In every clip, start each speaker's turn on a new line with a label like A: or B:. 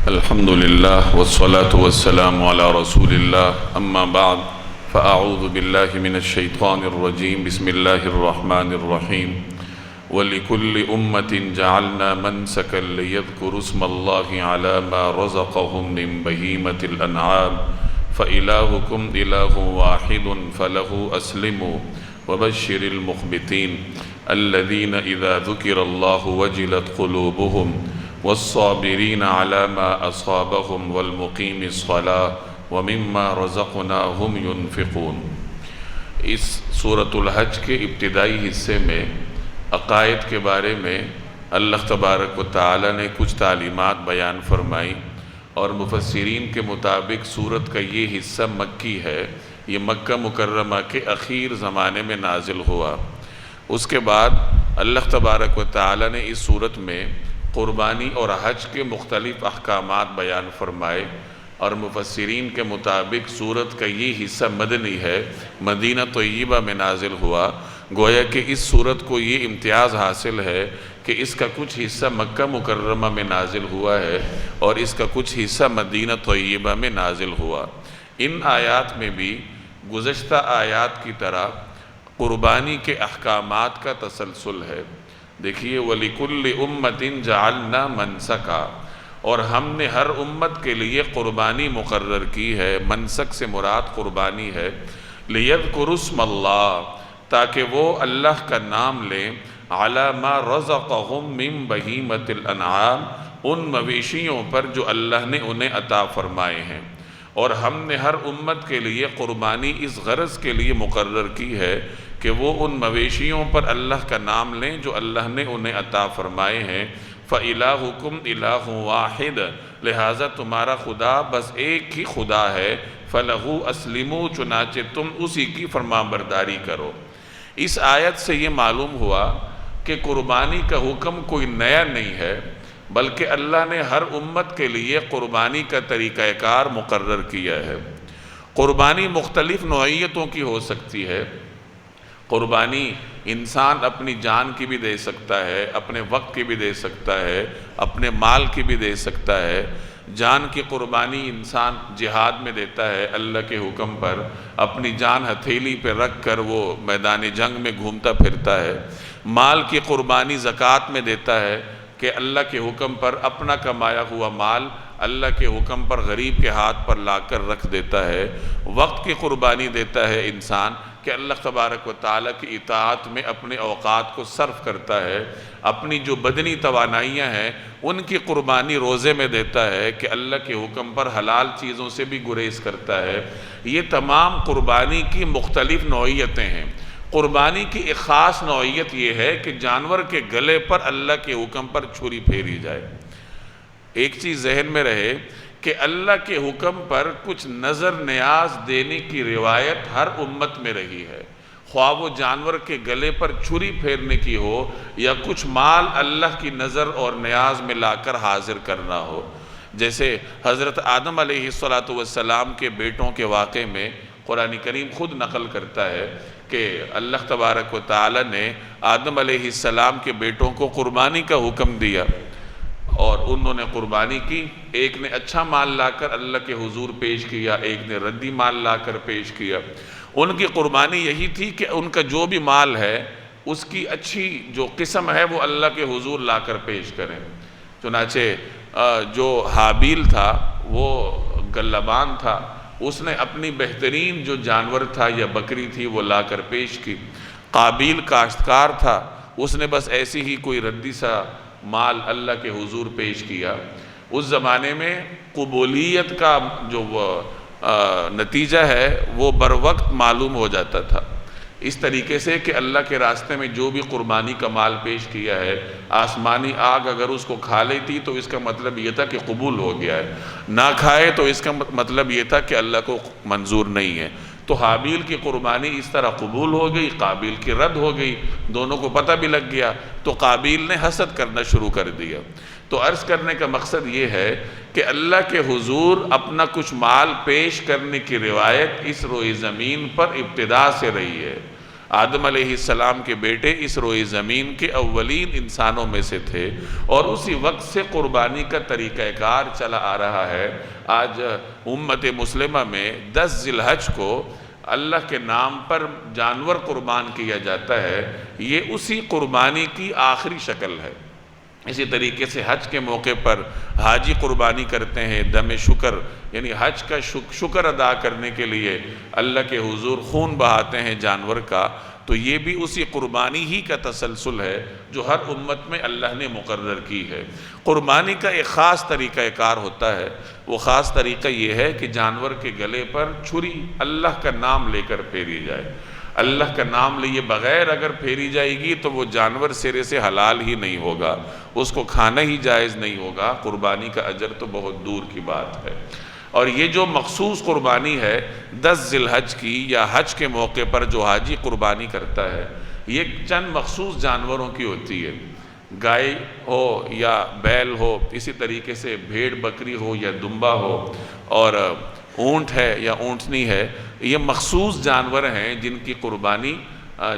A: الحمد لله والصلاة والسلام على رسول الله أما بعد فأعوذ بالله من الشيطان الرجيم بسم الله الرحمن الرحيم وَلِكُلِّ أُمَّةٍ جَعَلْنَا مَنْسَكًا لِيَذْكُرُوا اسْمَ اللَّهِ عَلَى مَا رَزَقَهُمْ مِنْ بَهِيمَةِ الْأَنْعَامِ فَإِلَٰهُكُمْ إِلَٰهٌ وَاحِدٌ فَلَهُ أَسْلِمُوا وَبَشِّرِ الْمُخْبِتِينَ الَّذِينَ إِذَا ذُكِرَ اللَّهُ وَجِلَتْ قُلُوبُهُمْ وَالصَّابِرِينَ عَلَى مَا أَصَابَهُمْ وَالْمُقِيمِ الصَّلَاةَ وَمِمَّا رَزَقْنَاهُمْ يُنْفِقُونَ۔ اس سورۃ الحج کے ابتدائی حصے میں عقائد کے بارے میں اللہ تبارک و تعالی نے کچھ تعلیمات بیان فرمائی، اور مفسرین کے مطابق سورت کا یہ حصہ مکی ہے، یہ مکہ مکرمہ کے اخیر زمانے میں نازل ہوا۔ اس کے بعد اللہ تبارک و تعالی نے اس سورت میں قربانی اور حج کے مختلف احکامات بیان فرمائے، اور مفسرین کے مطابق سورت کا یہ حصہ مدنی ہے، مدینہ طیبہ میں نازل ہوا۔ گویا کہ اس سورت کو یہ امتیاز حاصل ہے کہ اس کا کچھ حصہ مکہ مکرمہ میں نازل ہوا ہے اور اس کا کچھ حصہ مدینہ طیبہ میں نازل ہوا۔ ان آیات میں بھی گزشتہ آیات کی طرح قربانی کے احکامات کا تسلسل ہے۔ دیکھیے وَلِكُلِّ أُمَّةٍ جَعَلْنَا مَنْسَكًا، اور ہم نے ہر امت کے لیے قربانی مقرر کی ہے۔ منسک سے مراد قربانی ہے۔ لِيَذْكُرُوا اسْمَ اللَّهِ، تاکہ وہ اللہ کا نام لیں، عَلَى مَا رَزَقَهُم مِّن بَهِيمَةِ الْأَنْعَامِ، ان مویشیوں پر جو اللہ نے انہیں عطا فرمائے ہیں۔ اور ہم نے ہر امت کے لیے قربانی اس غرض کے لیے مقرر کی ہے کہ وہ ان مویشیوں پر اللہ کا نام لیں جو اللہ نے انہیں عطا فرمائے ہیں۔ فَإِلَٰهُكُمْ إِلَٰهٌ وَاحِدٌ، لہٰذا تمہارا خدا بس ایک ہی خدا ہے۔ فَلَهُ أَسْلِمُوا، چنانچہ تم اسی کی فرمانبرداری کرو۔ اس آیت سے یہ معلوم ہوا کہ قربانی کا حکم کوئی نیا نہیں ہے، بلکہ اللہ نے ہر امت کے لیے قربانی کا طریقہ کار مقرر کیا ہے۔ قربانی مختلف نوعیتوں کی ہو سکتی ہے۔ قربانی انسان اپنی جان کی بھی دے سکتا ہے، اپنے وقت کی بھی دے سکتا ہے، اپنے مال کی بھی دے سکتا ہے۔ جان کی قربانی انسان جہاد میں دیتا ہے اللہ کے حکم پر، اپنی جان ہتھیلی پہ رکھ کر وہ میدان جنگ میں گھومتا پھرتا ہے۔ مال کی قربانی زکوٰۃ میں دیتا ہے کہ اللہ کے حکم پر اپنا کمایا ہوا مال اللہ کے حکم پر غریب کے ہاتھ پر لا کر رکھ دیتا ہے۔ وقت کی قربانی دیتا ہے انسان کہ اللہ تبارک و تعالیٰ کی اطاعت میں اپنے اوقات کو صرف کرتا ہے۔ اپنی جو بدنی توانائیاں ہیں ان کی قربانی روزے میں دیتا ہے کہ اللہ کے حکم پر حلال چیزوں سے بھی گریز کرتا ہے۔ یہ تمام قربانی کی مختلف نوعیتیں ہیں۔ قربانی کی ایک خاص نوعیت یہ ہے کہ جانور کے گلے پر اللہ کے حکم پر چھری پھیری جائے۔ ایک چیز ذہن میں رہے کہ اللہ کے حکم پر کچھ نظر نیاز دینے کی روایت ہر امت میں رہی ہے، خواہ وہ جانور کے گلے پر چھری پھیرنے کی ہو یا کچھ مال اللہ کی نظر اور نیاز میں لا کر حاضر کرنا ہو۔ جیسے حضرت آدم علیہ السلام کے بیٹوں کے واقعے میں قرآن کریم خود نقل کرتا ہے کہ اللہ تبارک و تعالی نے آدم علیہ السلام کے بیٹوں کو قربانی کا حکم دیا، اور انہوں نے قربانی کی۔ ایک نے اچھا مال لا کر اللہ کے حضور پیش کیا، ایک نے ردی مال لا کر پیش کیا۔ ان کی قربانی یہی تھی کہ ان کا جو بھی مال ہے اس کی اچھی جو قسم ہے وہ اللہ کے حضور لا کر پیش کریں۔ چنانچہ جو حابیل تھا وہ گلبان تھا، اس نے اپنی بہترین جو جانور تھا یا بکری تھی وہ لا کر پیش کی۔ قابیل کاشتکار تھا، اس نے بس ایسی ہی کوئی ردی سا مال اللہ کے حضور پیش کیا۔ اس زمانے میں قبولیت کا جو نتیجہ ہے وہ بر وقت معلوم ہو جاتا تھا، اس طریقے سے کہ اللہ کے راستے میں جو بھی قربانی کا مال پیش کیا ہے، آسمانی آگ اگر اس کو کھا لیتی تو اس کا مطلب یہ تھا کہ قبول ہو گیا ہے، نہ کھائے تو اس کا مطلب یہ تھا کہ اللہ کو منظور نہیں ہے۔ تو حابیل کی قربانی اس طرح قبول ہو گئی، قابیل کی رد ہو گئی، دونوں کو پتہ بھی لگ گیا، تو قابیل نے حسد کرنا شروع کر دیا۔ تو عرض کرنے کا مقصد یہ ہے کہ اللہ کے حضور اپنا کچھ مال پیش کرنے کی روایت اس روئے زمین پر ابتدا سے رہی ہے۔ آدم علیہ السلام کے بیٹے اس روئے زمین کے اولین انسانوں میں سے تھے، اور اسی وقت سے قربانی کا طریقہ کار چلا آ رہا ہے۔ آج امت مسلمہ میں 10 ذی الحج کو اللہ کے نام پر جانور قربان کیا جاتا ہے، یہ اسی قربانی کی آخری شکل ہے۔ اسی طریقے سے حج کے موقع پر حاجی قربانی کرتے ہیں، دم شکر، یعنی حج کا شکر ادا کرنے کے لیے اللہ کے حضور خون بہاتے ہیں جانور کا، تو یہ بھی اسی قربانی ہی کا تسلسل ہے جو ہر امت میں اللہ نے مقرر کی ہے۔ قربانی کا ایک خاص طریقہ کار ہوتا ہے، وہ خاص طریقہ یہ ہے کہ جانور کے گلے پر چھری اللہ کا نام لے کر پھیری جائے۔ اللہ کا نام لیے بغیر اگر پھیری جائے گی تو وہ جانور سرے سے حلال ہی نہیں ہوگا، اس کو کھانا ہی جائز نہیں ہوگا، قربانی کا اجر تو بہت دور کی بات ہے۔ اور یہ جو مخصوص قربانی ہے 10 ذی الحج کی یا حج کے موقع پر جو حاجی قربانی کرتا ہے، یہ چند مخصوص جانوروں کی ہوتی ہے، گائے ہو یا بیل ہو، اسی طریقے سے بھیڑ بکری ہو یا دمبا ہو، اور اونٹ ہے یا اونٹنی ہے، یہ مخصوص جانور ہیں جن کی قربانی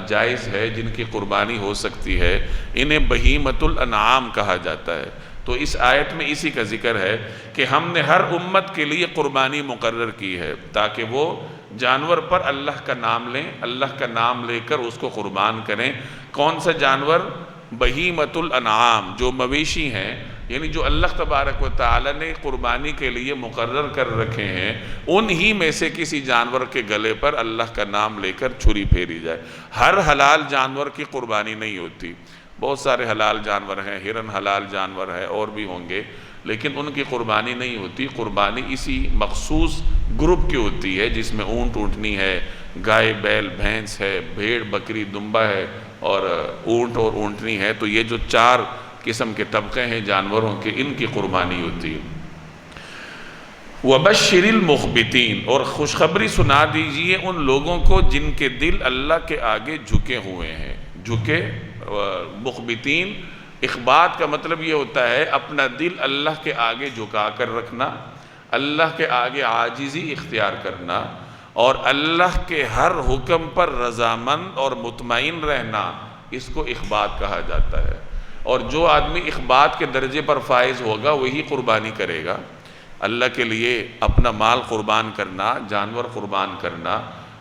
A: جائز ہے، جن کی قربانی ہو سکتی ہے، انہیں بہیمۃ الانعام کہا جاتا ہے۔ تو اس آیت میں اسی کا ذکر ہے کہ ہم نے ہر امت کے لیے قربانی مقرر کی ہے تاکہ وہ جانور پر اللہ کا نام لیں، اللہ کا نام لے کر اس کو قربان کریں۔ کون سا جانور؟ بہیمۃ الانعام، جو مویشی ہیں، یعنی جو اللہ تبارک و تعالی نے قربانی کے لیے مقرر کر رکھے ہیں، انہی میں سے کسی جانور کے گلے پر اللہ کا نام لے کر چھری پھیری جائے۔ ہر حلال جانور کی قربانی نہیں ہوتی، بہت سارے حلال جانور ہیں، ہرن حلال جانور ہے، اور بھی ہوں گے، لیکن ان کی قربانی نہیں ہوتی۔ قربانی اسی مخصوص گروپ کی ہوتی ہے جس میں اونٹ اونٹنی ہے، گائے بیل بھینس ہے، بھیڑ بکری دمبا ہے، اور اونٹ اور اونٹنی ہے۔ تو یہ جو 4 قسم کے طبقے ہیں جانوروں کے، ان کی قربانی ہوتی ہے۔ وَبَشِّرِ الْمُخْبِتِينَ، اور خوشخبری سنا دیجئے ان لوگوں کو جن کے دل اللہ کے آگے جھکے ہوئے ہیں۔ جھکے، مخبتین، اخبات کا مطلب یہ ہوتا ہے اپنا دل اللہ کے آگے جھکا کر رکھنا، اللہ کے آگے عاجزی اختیار کرنا، اور اللہ کے ہر حکم پر رضامند اور مطمئن رہنا، اس کو اخبات کہا جاتا ہے۔ اور جو آدمی اخبات کے درجے پر فائز ہوگا وہی قربانی کرے گا۔ اللہ کے لیے اپنا مال قربان کرنا، جانور قربان کرنا،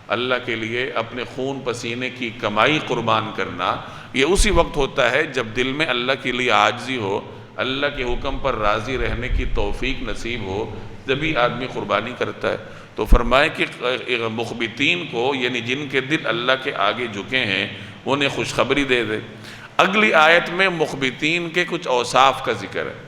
A: اللہ کے لیے اپنے خون پسینے کی کمائی قربان کرنا، یہ اسی وقت ہوتا ہے جب دل میں اللہ کے لیے عاجزی ہو، اللہ کے حکم پر راضی رہنے کی توفیق نصیب ہو، جبھی آدمی قربانی کرتا ہے۔ تو فرمائے کہ مخبتین کو، یعنی جن کے دل اللہ کے آگے جھکے ہیں، انہیں خوشخبری دے دے۔ اگلی آیت میں مخبتین کے کچھ اوصاف کا ذکر ہے۔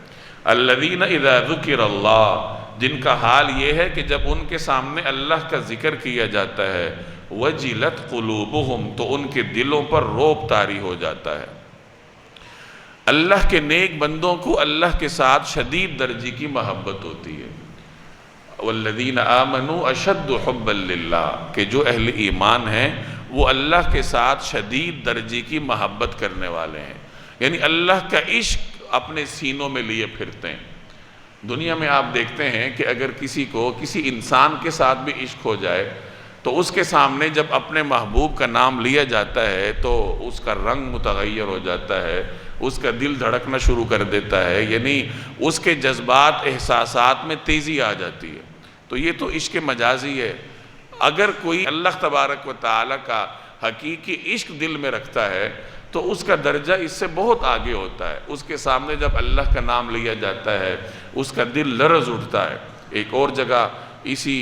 A: الذین اذا ذکر اللہ، جن کا حال یہ ہے کہ جب ان کے سامنے اللہ کا ذکر کیا جاتا ہے، وجلت قلوبہم، تو ان کے دلوں پر رعب طاری ہو جاتا ہے۔ اللہ کے نیک بندوں کو اللہ کے ساتھ شدید درجے کی محبت ہوتی ہے۔ والذین آمنوا اشد حبا للہ، کہ جو اہل ایمان ہیں وہ اللہ کے ساتھ شدید درجے کی محبت کرنے والے ہیں، یعنی اللہ کا عشق اپنے سینوں میں لیے پھرتے ہیں۔ دنیا میں آپ دیکھتے ہیں کہ اگر کسی کو کسی انسان کے ساتھ بھی عشق ہو جائے تو اس کے سامنے جب اپنے محبوب کا نام لیا جاتا ہے تو اس کا رنگ متغیر ہو جاتا ہے، اس کا دل دھڑکنا شروع کر دیتا ہے، یعنی اس کے جذبات احساسات میں تیزی آ جاتی ہے۔ تو یہ تو عشق مجازی ہے۔ اگر کوئی اللہ تبارک و تعالی کا حقیقی عشق دل میں رکھتا ہے تو اس کا درجہ اس سے بہت آگے ہوتا ہے۔ اس کے سامنے جب اللہ کا نام لیا جاتا ہے اس کا دل لرز اٹھتا ہے۔ ایک اور جگہ اسی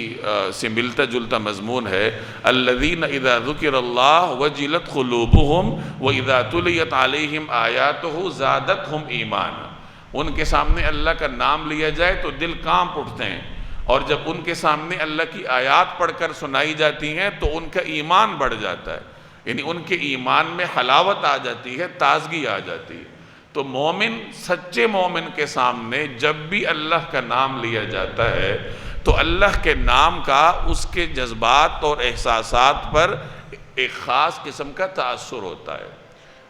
A: سے ملتا جلتا مضمون ہے، الذین اذا ذکر اللہ وجلت قلوبہم واذا تلیت علیہم آیاتہ زادتہم ایمانا، ان کے سامنے اللہ کا نام لیا جائے تو دل کانپ اٹھتے ہیں، اور جب ان کے سامنے اللہ کی آیات پڑھ کر سنائی جاتی ہیں تو ان کا ایمان بڑھ جاتا ہے، یعنی ان کے ایمان میں حلاوت آ جاتی ہے، تازگی آ جاتی ہے۔ تو مومن، سچے مومن کے سامنے جب بھی اللہ کا نام لیا جاتا ہے تو اللہ کے نام کا اس کے جذبات اور احساسات پر ایک خاص قسم کا تأثر ہوتا ہے۔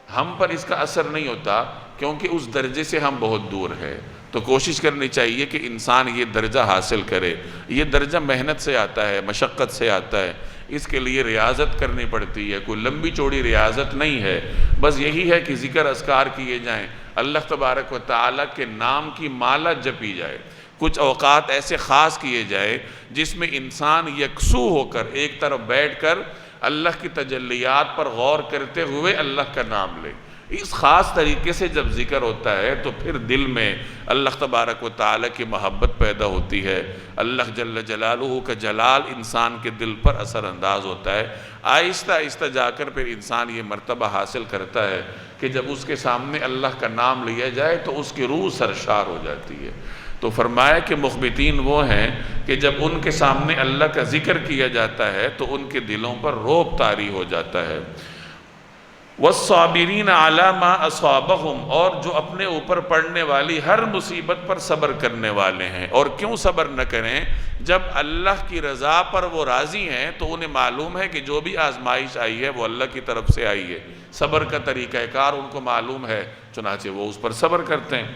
A: ہم پر اس کا اثر نہیں ہوتا کیونکہ اس درجے سے ہم بہت دور ہیں۔ تو کوشش کرنی چاہیے کہ انسان یہ درجہ حاصل کرے۔ یہ درجہ محنت سے آتا ہے، مشقت سے آتا ہے، اس کے لیے ریاضت کرنی پڑتی ہے، کوئی لمبی چوڑی ریاضت نہیں ہے، بس یہی ہے کہ ذکر اذکار کیے جائیں، اللہ تبارک و تعالیٰ کے نام کی مالا جپی جائے، کچھ اوقات ایسے خاص کیے جائے جس میں انسان یکسو ہو کر ایک طرف بیٹھ کر اللہ کی تجلیات پر غور کرتے ہوئے اللہ کا نام لے۔ اس خاص طریقے سے جب ذکر ہوتا ہے تو پھر دل میں اللہ تبارک و تعالیٰ کی محبت پیدا ہوتی ہے، اللہ جل جلالہ کا جلال انسان کے دل پر اثر انداز ہوتا ہے، آہستہ آہستہ جا کر پھر انسان یہ مرتبہ حاصل کرتا ہے کہ جب اس کے سامنے اللہ کا نام لیا جائے تو اس کی روح سرشار ہو جاتی ہے۔ تو فرمایا کہ مخبتین وہ ہیں کہ جب ان کے سامنے اللہ کا ذکر کیا جاتا ہے تو ان کے دلوں پر رعب طاری ہو جاتا ہے۔ والصابرین علی ما اصابہم، اور جو اپنے اوپر پڑنے والی ہر مصیبت پر صبر کرنے والے ہیں۔ اور کیوں صبر نہ کریں؟ جب اللہ کی رضا پر وہ راضی ہیں تو انہیں معلوم ہے کہ جو بھی آزمائش آئی ہے وہ اللہ کی طرف سے آئی ہے، صبر کا طریقہ کار ان کو معلوم ہے، چنانچہ وہ اس پر صبر کرتے ہیں۔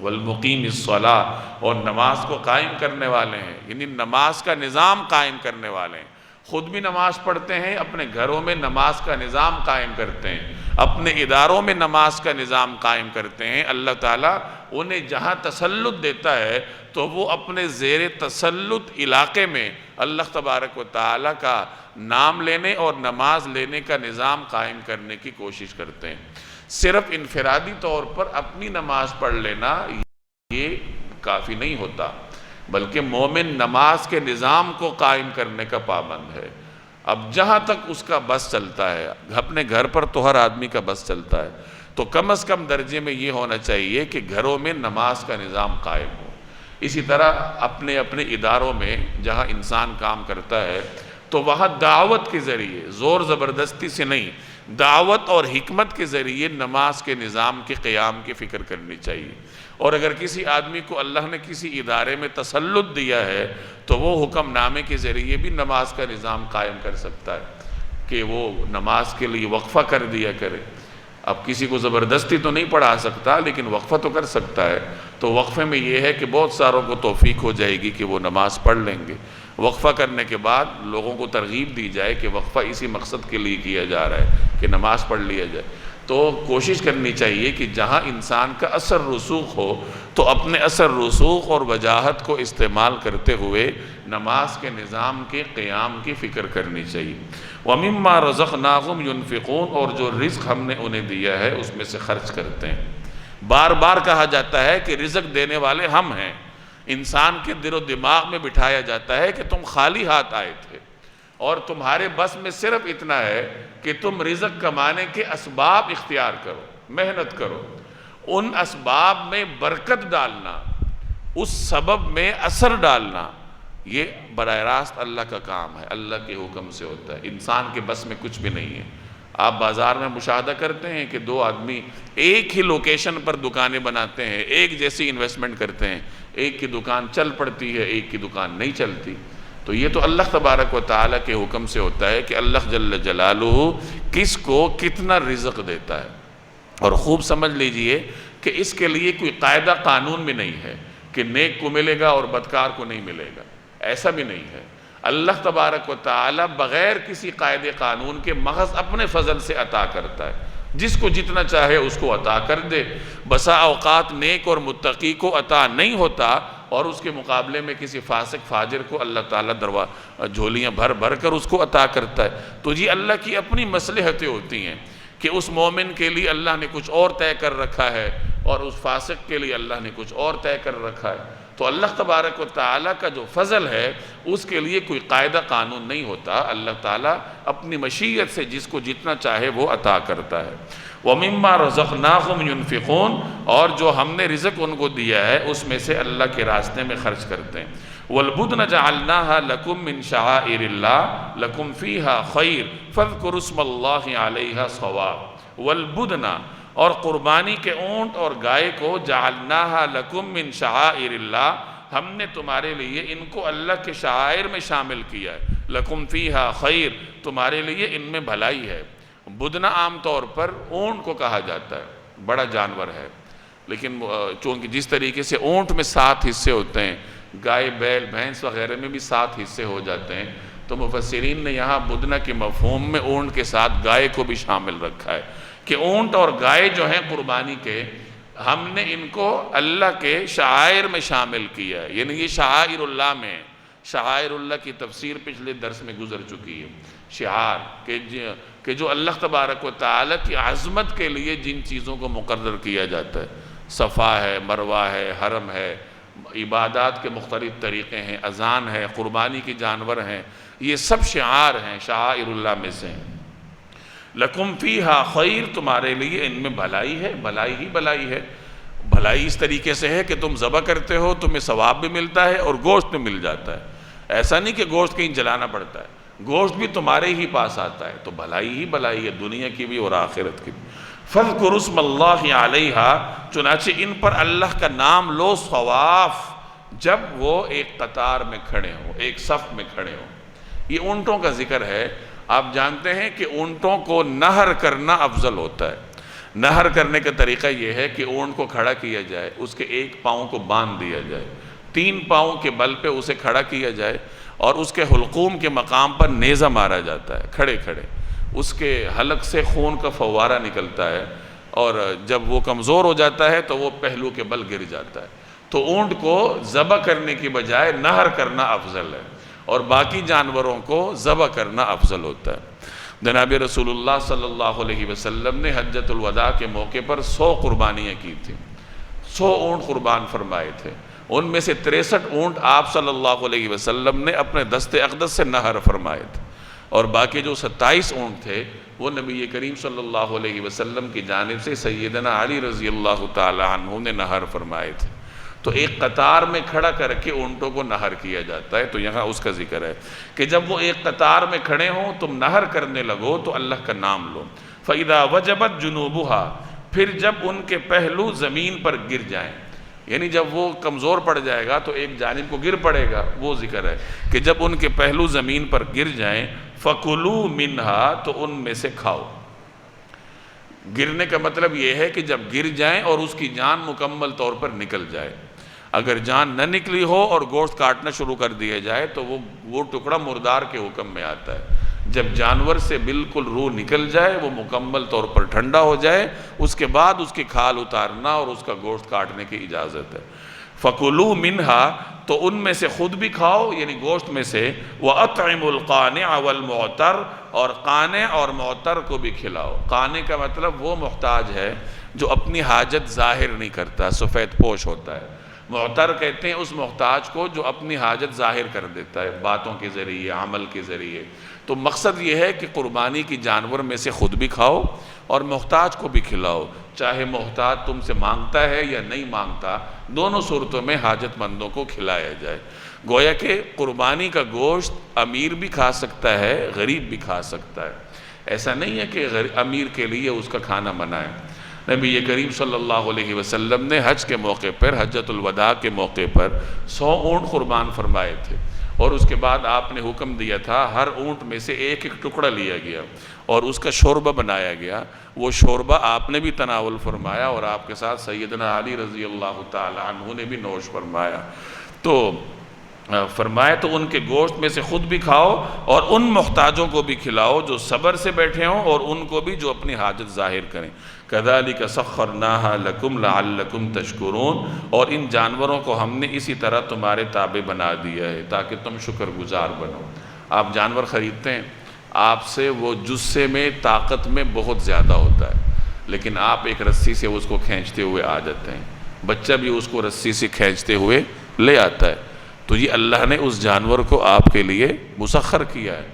A: والمقیم الصلاۃ، اور نماز کو قائم کرنے والے ہیں، یعنی نماز کا نظام قائم کرنے والے ہیں، خود بھی نماز پڑھتے ہیں، اپنے گھروں میں نماز کا نظام قائم کرتے ہیں، اپنے اداروں میں نماز کا نظام قائم کرتے ہیں۔ اللہ تعالیٰ انہیں جہاں تسلط دیتا ہے تو وہ اپنے زیر تسلط علاقے میں اللہ تبارک و تعالیٰ کا نام لینے اور نماز لینے کا نظام قائم کرنے کی کوشش کرتے ہیں۔ صرف انفرادی طور پر اپنی نماز پڑھ لینا یہ کافی نہیں ہوتا، بلکہ مومن نماز کے نظام کو قائم کرنے کا پابند ہے۔ اب جہاں تک اس کا بس چلتا ہے، اپنے گھر پر تو ہر آدمی کا بس چلتا ہے، تو کم از کم درجے میں یہ ہونا چاہیے کہ گھروں میں نماز کا نظام قائم ہو۔ اسی طرح اپنے اپنے اداروں میں جہاں انسان کام کرتا ہے تو وہاں دعوت کے ذریعے، زور زبردستی سے نہیں، دعوت اور حکمت کے ذریعے نماز کے نظام کے قیام کی فکر کرنی چاہیے۔ اور اگر کسی آدمی کو اللہ نے کسی ادارے میں تسلط دیا ہے تو وہ حکم نامے کے ذریعے بھی نماز کا نظام قائم کر سکتا ہے کہ وہ نماز کے لیے وقفہ کر دیا کرے۔ اب کسی کو زبردستی تو نہیں پڑھا سکتا لیکن وقفہ تو کر سکتا ہے، تو وقفے میں یہ ہے کہ بہت ساروں کو توفیق ہو جائے گی کہ وہ نماز پڑھ لیں گے۔ وقفہ کرنے کے بعد لوگوں کو ترغیب دی جائے کہ وقفہ اسی مقصد کے لیے کیا جا رہا ہے کہ نماز پڑھ لیا جائے۔ تو کوشش کرنی چاہیے کہ جہاں انسان کا اثر رسوخ ہو تو اپنے اثر رسوخ اور وجاہت کو استعمال کرتے ہوئے نماز کے نظام کے قیام کی فکر کرنی چاہیے۔ وَمِمَّا رَزَقْنَاهُمْ يُنْفِقُونَ، اور جو رزق ہم نے انہیں دیا ہے اس میں سے خرچ کرتے ہیں۔ بار بار کہا جاتا ہے کہ رزق دینے والے ہم ہیں، انسان کے دل و دماغ میں بٹھایا جاتا ہے کہ تم خالی ہاتھ آئے تھے اور تمہارے بس میں صرف اتنا ہے کہ تم رزق کمانے کے اسباب اختیار کرو، محنت کرو، ان اسباب میں برکت ڈالنا، اس سبب میں اثر ڈالنا، یہ براہ راست اللہ کا کام ہے، اللہ کے حکم سے ہوتا ہے، انسان کے بس میں کچھ بھی نہیں ہے۔ آپ بازار میں مشاہدہ کرتے ہیں کہ دو آدمی ایک ہی لوکیشن پر دکانیں بناتے ہیں، ایک جیسی انویسٹمنٹ کرتے ہیں، ایک کی دکان چل پڑتی ہے، ایک کی دکان نہیں چلتی۔ تو یہ تو اللہ تبارک و تعالیٰ کے حکم سے ہوتا ہے کہ اللہ جل جلالہ کس کو کتنا رزق دیتا ہے۔ اور خوب سمجھ لیجئے کہ اس کے لیے کوئی قاعدہ قانون بھی نہیں ہے کہ نیک کو ملے گا اور بدکار کو نہیں ملے گا، ایسا بھی نہیں ہے۔ اللہ تبارک و تعالیٰ بغیر کسی قاعدے قانون کے محض اپنے فضل سے عطا کرتا ہے، جس کو جتنا چاہے اس کو عطا کر دے۔ بسا اوقات نیک اور متقی کو عطا نہیں ہوتا اور اس کے مقابلے میں کسی فاسق فاجر کو اللہ تعالیٰ جھولیاں بھر بھر کر اس کو عطا کرتا ہے۔ تو یہ اللہ کی اپنی مصلحتیں ہوتی ہیں کہ اس مومن کے لیے اللہ نے کچھ اور طے کر رکھا ہے اور اس فاسق کے لیے اللہ نے کچھ اور طے کر رکھا ہے۔ تو اللہ تبارک و تعالیٰ کا جو فضل ہے اس کے لیے کوئی قاعدہ قانون نہیں ہوتا، اللہ تعالیٰ اپنی مشیت سے جس کو جتنا چاہے وہ عطا کرتا ہے۔ وَمِمَّا رَزَقْنَاهُمْ يُنْفِقُونَ، اور جو ہم نے رزق ان کو دیا ہے اس میں سے اللہ کے راستے میں خرچ کرتے ہیں۔ وَالْبُدْنَ جَعَلْنَاهَا لَكُم مِّن شَعَائِرِ اللَّهِ لَكُمْ فِيهَا خَيْرٌ فَاذْكُرُوا اسْمَ اللَّهِ عَلَيْهَا صَوَافَ۔ وَالْبُدْنَ، اور قربانی کے اونٹ اور گائے کو، جعلناها لکم من شعائر اللہ، ہم نے تمہارے لیے ان کو اللہ کے شعائر میں شامل کیا ہے۔ لکم فیہا خیر، تمہارے لیے ان میں بھلائی ہے۔ بدنہ عام طور پر اونٹ کو کہا جاتا ہے، بڑا جانور ہے، لیکن چونکہ جس طریقے سے اونٹ میں 7 حصے ہوتے ہیں، گائے بیل بھینس وغیرہ میں بھی 7 حصے ہو جاتے ہیں، تو مفسرین نے یہاں بدنہ کے مفہوم میں اونٹ کے ساتھ گائے کو بھی شامل رکھا ہے کہ اونٹ اور گائے جو ہیں قربانی کے، ہم نے ان کو اللہ کے شعائر میں شامل کیا ہے، یعنی یہ شعائر اللہ میں ہے۔ شعائر اللہ کی تفسیر پچھلے درس میں گزر چکی ہے۔ شعار کہ جو اللہ تبارک و تعالیٰ کی عظمت کے لیے جن چیزوں کو مقرر کیا جاتا ہے، صفا ہے، مروہ ہے، حرم ہے، عبادات کے مختلف طریقے ہیں، اذان ہے، قربانی کے جانور ہیں، یہ سب شعار ہیں، شعائر اللہ میں سے ہیں۔ لکم فیہا خیر، تمہارے لیے ان میں بھلائی ہے، بھلائی ہی بھلائی ہے۔ بھلائی اس طریقے سے ہے کہ تم ذبح کرتے ہو، تمہیں ثواب بھی ملتا ہے اور گوشت بھی مل جاتا ہے۔ ایسا نہیں کہ گوشت کہیں جلانا پڑتا ہے، گوشت بھی تمہارے ہی پاس آتا ہے، تو بھلائی ہی بھلائی ہے، دنیا کی بھی اور آخرت کی بھی۔ فَاذْكُرُوا اسْمَ اللَّهِ عَلَيْهَا، چنانچہ ان پر اللہ کا نام لو صواف، جب وہ ایک قطار میں کھڑے ہوں، ایک صف میں کھڑے ہوں۔ یہ اونٹوں کا ذکر ہے۔ آپ جانتے ہیں کہ اونٹوں کو نہر کرنا افضل ہوتا ہے۔ نہر کرنے کا طریقہ یہ ہے کہ اونٹ کو کھڑا کیا جائے، اس کے ایک پاؤں کو باندھ دیا جائے، 3 پاؤں کے بل پہ اسے کھڑا کیا جائے اور اس کے حلقوم کے مقام پر نیزہ مارا جاتا ہے کھڑے کھڑے، اس کے حلق سے خون کا فوارہ نکلتا ہے اور جب وہ کمزور ہو جاتا ہے تو وہ پہلو کے بل گر جاتا ہے۔ تو اونٹ کو ذبح کرنے کی بجائے نہر کرنا افضل ہے اور باقی جانوروں کو ذبح کرنا افضل ہوتا ہے۔ جناب رسول اللہ صلی اللہ علیہ وسلم نے حجۃ الوداع کے موقع پر 100 قربانیاں کی تھیں، 100 اونٹ قربان فرمائے تھے۔ ان میں سے 63 اونٹ آپ صلی اللہ علیہ وسلم نے اپنے دست اقدس سے نہر فرمائے تھے اور باقی جو 27 اونٹ تھے وہ نبی کریم صلی اللہ علیہ وسلم کی جانب سے سیدنا علی رضی اللہ تعالی عنہ نے نہر فرمائے تھے۔ تو ایک قطار میں کھڑا کر کے اونٹوں کو نہر کیا جاتا ہے، تو یہاں اس کا ذکر ہے کہ جب وہ ایک قطار میں کھڑے ہوں تم نہر کرنے لگو تو اللہ کا نام لو۔ فَإِذَا وَجَبَتْ جُنُوبُهَا، پھر جب ان کے پہلو زمین پر گر جائیں، یعنی جب وہ کمزور پڑ جائے گا تو ایک جانب کو گر پڑے گا، وہ ذکر ہے کہ جب ان کے پہلو زمین پر گر جائیں فَكُلُوا مِنْهَا، تو ان میں سے کھاؤ۔ گرنے کا مطلب یہ ہے کہ جب گر جائیں اور اس کی جان مکمل طور پر نکل جائے۔ اگر جان نہ نکلی ہو اور گوشت کاٹنا شروع کر دیا جائے تو وہ ٹکڑا مردار کے حکم میں آتا ہے۔ جب جانور سے بالکل روح نکل جائے، وہ مکمل طور پر ٹھنڈا ہو جائے، اس کے بعد اس کی کھال اتارنا اور اس کا گوشت کاٹنے کی اجازت ہے۔ فَكُلُوا مِنْهَا، تو ان میں سے خود بھی کھاؤ، یعنی گوشت میں سے، وَأَطْعِمُوا الْقَانِعَ وَالْمُعْتَرَ، اور قانع اور معتر کو بھی کھلاؤ۔ قانع کا مطلب وہ محتاج ہے جو اپنی حاجت ظاہر نہیں کرتا، سفید پوش ہوتا ہے۔ معتر کہتے ہیں اس محتاج کو جو اپنی حاجت ظاہر کر دیتا ہے باتوں کے ذریعے، عمل کے ذریعے۔ تو مقصد یہ ہے کہ قربانی کی جانور میں سے خود بھی کھاؤ اور محتاج کو بھی کھلاؤ، چاہے محتاج تم سے مانگتا ہے یا نہیں مانگتا، دونوں صورتوں میں حاجت مندوں کو کھلایا جائے۔ گویا کہ قربانی کا گوشت امیر بھی کھا سکتا ہے، غریب بھی کھا سکتا ہے۔ ایسا نہیں ہے کہ امیر کے لیے اس کا کھانا منع ہے۔ نبی کریم صلی اللہ علیہ وسلم نے حج کے موقع پر، حجۃ الوداع کے موقع پر 100 اونٹ قربان فرمائے تھے اور اس کے بعد آپ نے حکم دیا تھا ہر اونٹ میں سے ایک ایک ٹکڑا لیا گیا اور اس کا شوربہ بنایا گیا۔ وہ شوربہ آپ نے بھی تناول فرمایا اور آپ کے ساتھ سیدنا علی رضی اللہ تعالی عنہ نے بھی نوش فرمایا۔ تو فرمایا تو ان کے گوشت میں سے خود بھی کھاؤ اور ان محتاجوں کو بھی کھلاؤ جو صبر سے بیٹھے ہوں اور ان کو بھی جو اپنی حاجت ظاہر کریں۔ كَذَلِكَ سَخَّرْنَاهَا لَكُمْ لَعَلَّكُمْ تَشْكُرُونَ، اور ان جانوروں کو ہم نے اسی طرح تمہارے تابع بنا دیا ہے تاکہ تم شکر گزار بنو۔ آپ جانور خریدتے ہیں، آپ سے وہ جثے میں طاقت میں بہت زیادہ ہوتا ہے، لیکن آپ ایک رسی سے اس کو کھینچتے ہوئے آ جاتے ہیں، بچہ بھی اس کو رسی سے کھینچتے ہوئے لے آتا ہے۔ تو یہ اللہ نے اس جانور کو آپ کے لیے مسخر کیا ہے،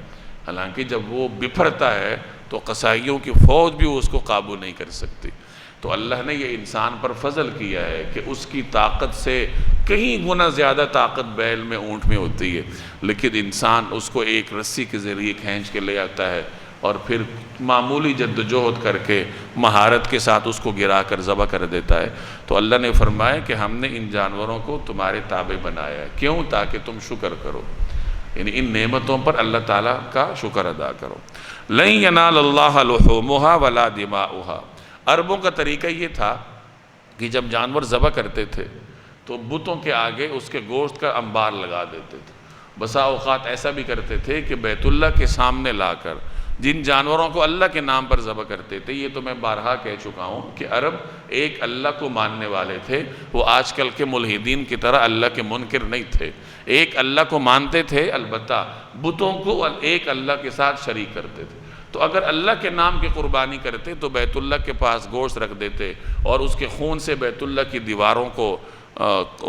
A: حالانکہ جب وہ بپھرتا ہے تو قصائیوں کی فوج بھی اس کو قابو نہیں کر سکتی۔ تو اللہ نے یہ انسان پر فضل کیا ہے کہ اس کی طاقت سے کہیں گنا زیادہ طاقت بیل میں، اونٹ میں ہوتی ہے، لیکن انسان اس کو ایک رسی کے ذریعے کھینچ کے لے آتا ہے اور پھر معمولی جدوجہد کر کے مہارت کے ساتھ اس کو گرا کر ذبح کر دیتا ہے۔ تو اللہ نے فرمایا کہ ہم نے ان جانوروں کو تمہارے تابع بنایا ہے، کیوں؟ تاکہ تم شکر کرو، یعنی ان نعمتوں پر اللہ تعالیٰ کا شکر ادا کرو۔ لَن يَنَالَ اللَّهَ لُحُومُهَا وَلَا دِمَاؤُهَا، عربوں کا طریقہ یہ تھا کہ جب جانور ذبح کرتے تھے تو بتوں کے آگے اس کے گوشت کا انبار لگا دیتے تھے بسا اوقات ایسا بھی کرتے تھے کہ بیت اللہ کے سامنے لا کر جن جانوروں کو اللہ کے نام پر ذبح کرتے تھے، یہ تو میں بارہا کہہ چکا ہوں کہ عرب ایک اللہ کو ماننے والے تھے، وہ آج کل کے ملحدین کی طرح اللہ کے منکر نہیں تھے، ایک اللہ کو مانتے تھے، البتہ بتوں کو ایک اللہ کے ساتھ شریک کرتے تھے۔ تو اگر اللہ کے نام کی قربانی کرتے تو بیت اللہ کے پاس گوشت رکھ دیتے اور اس کے خون سے بیت اللہ کی دیواروں کو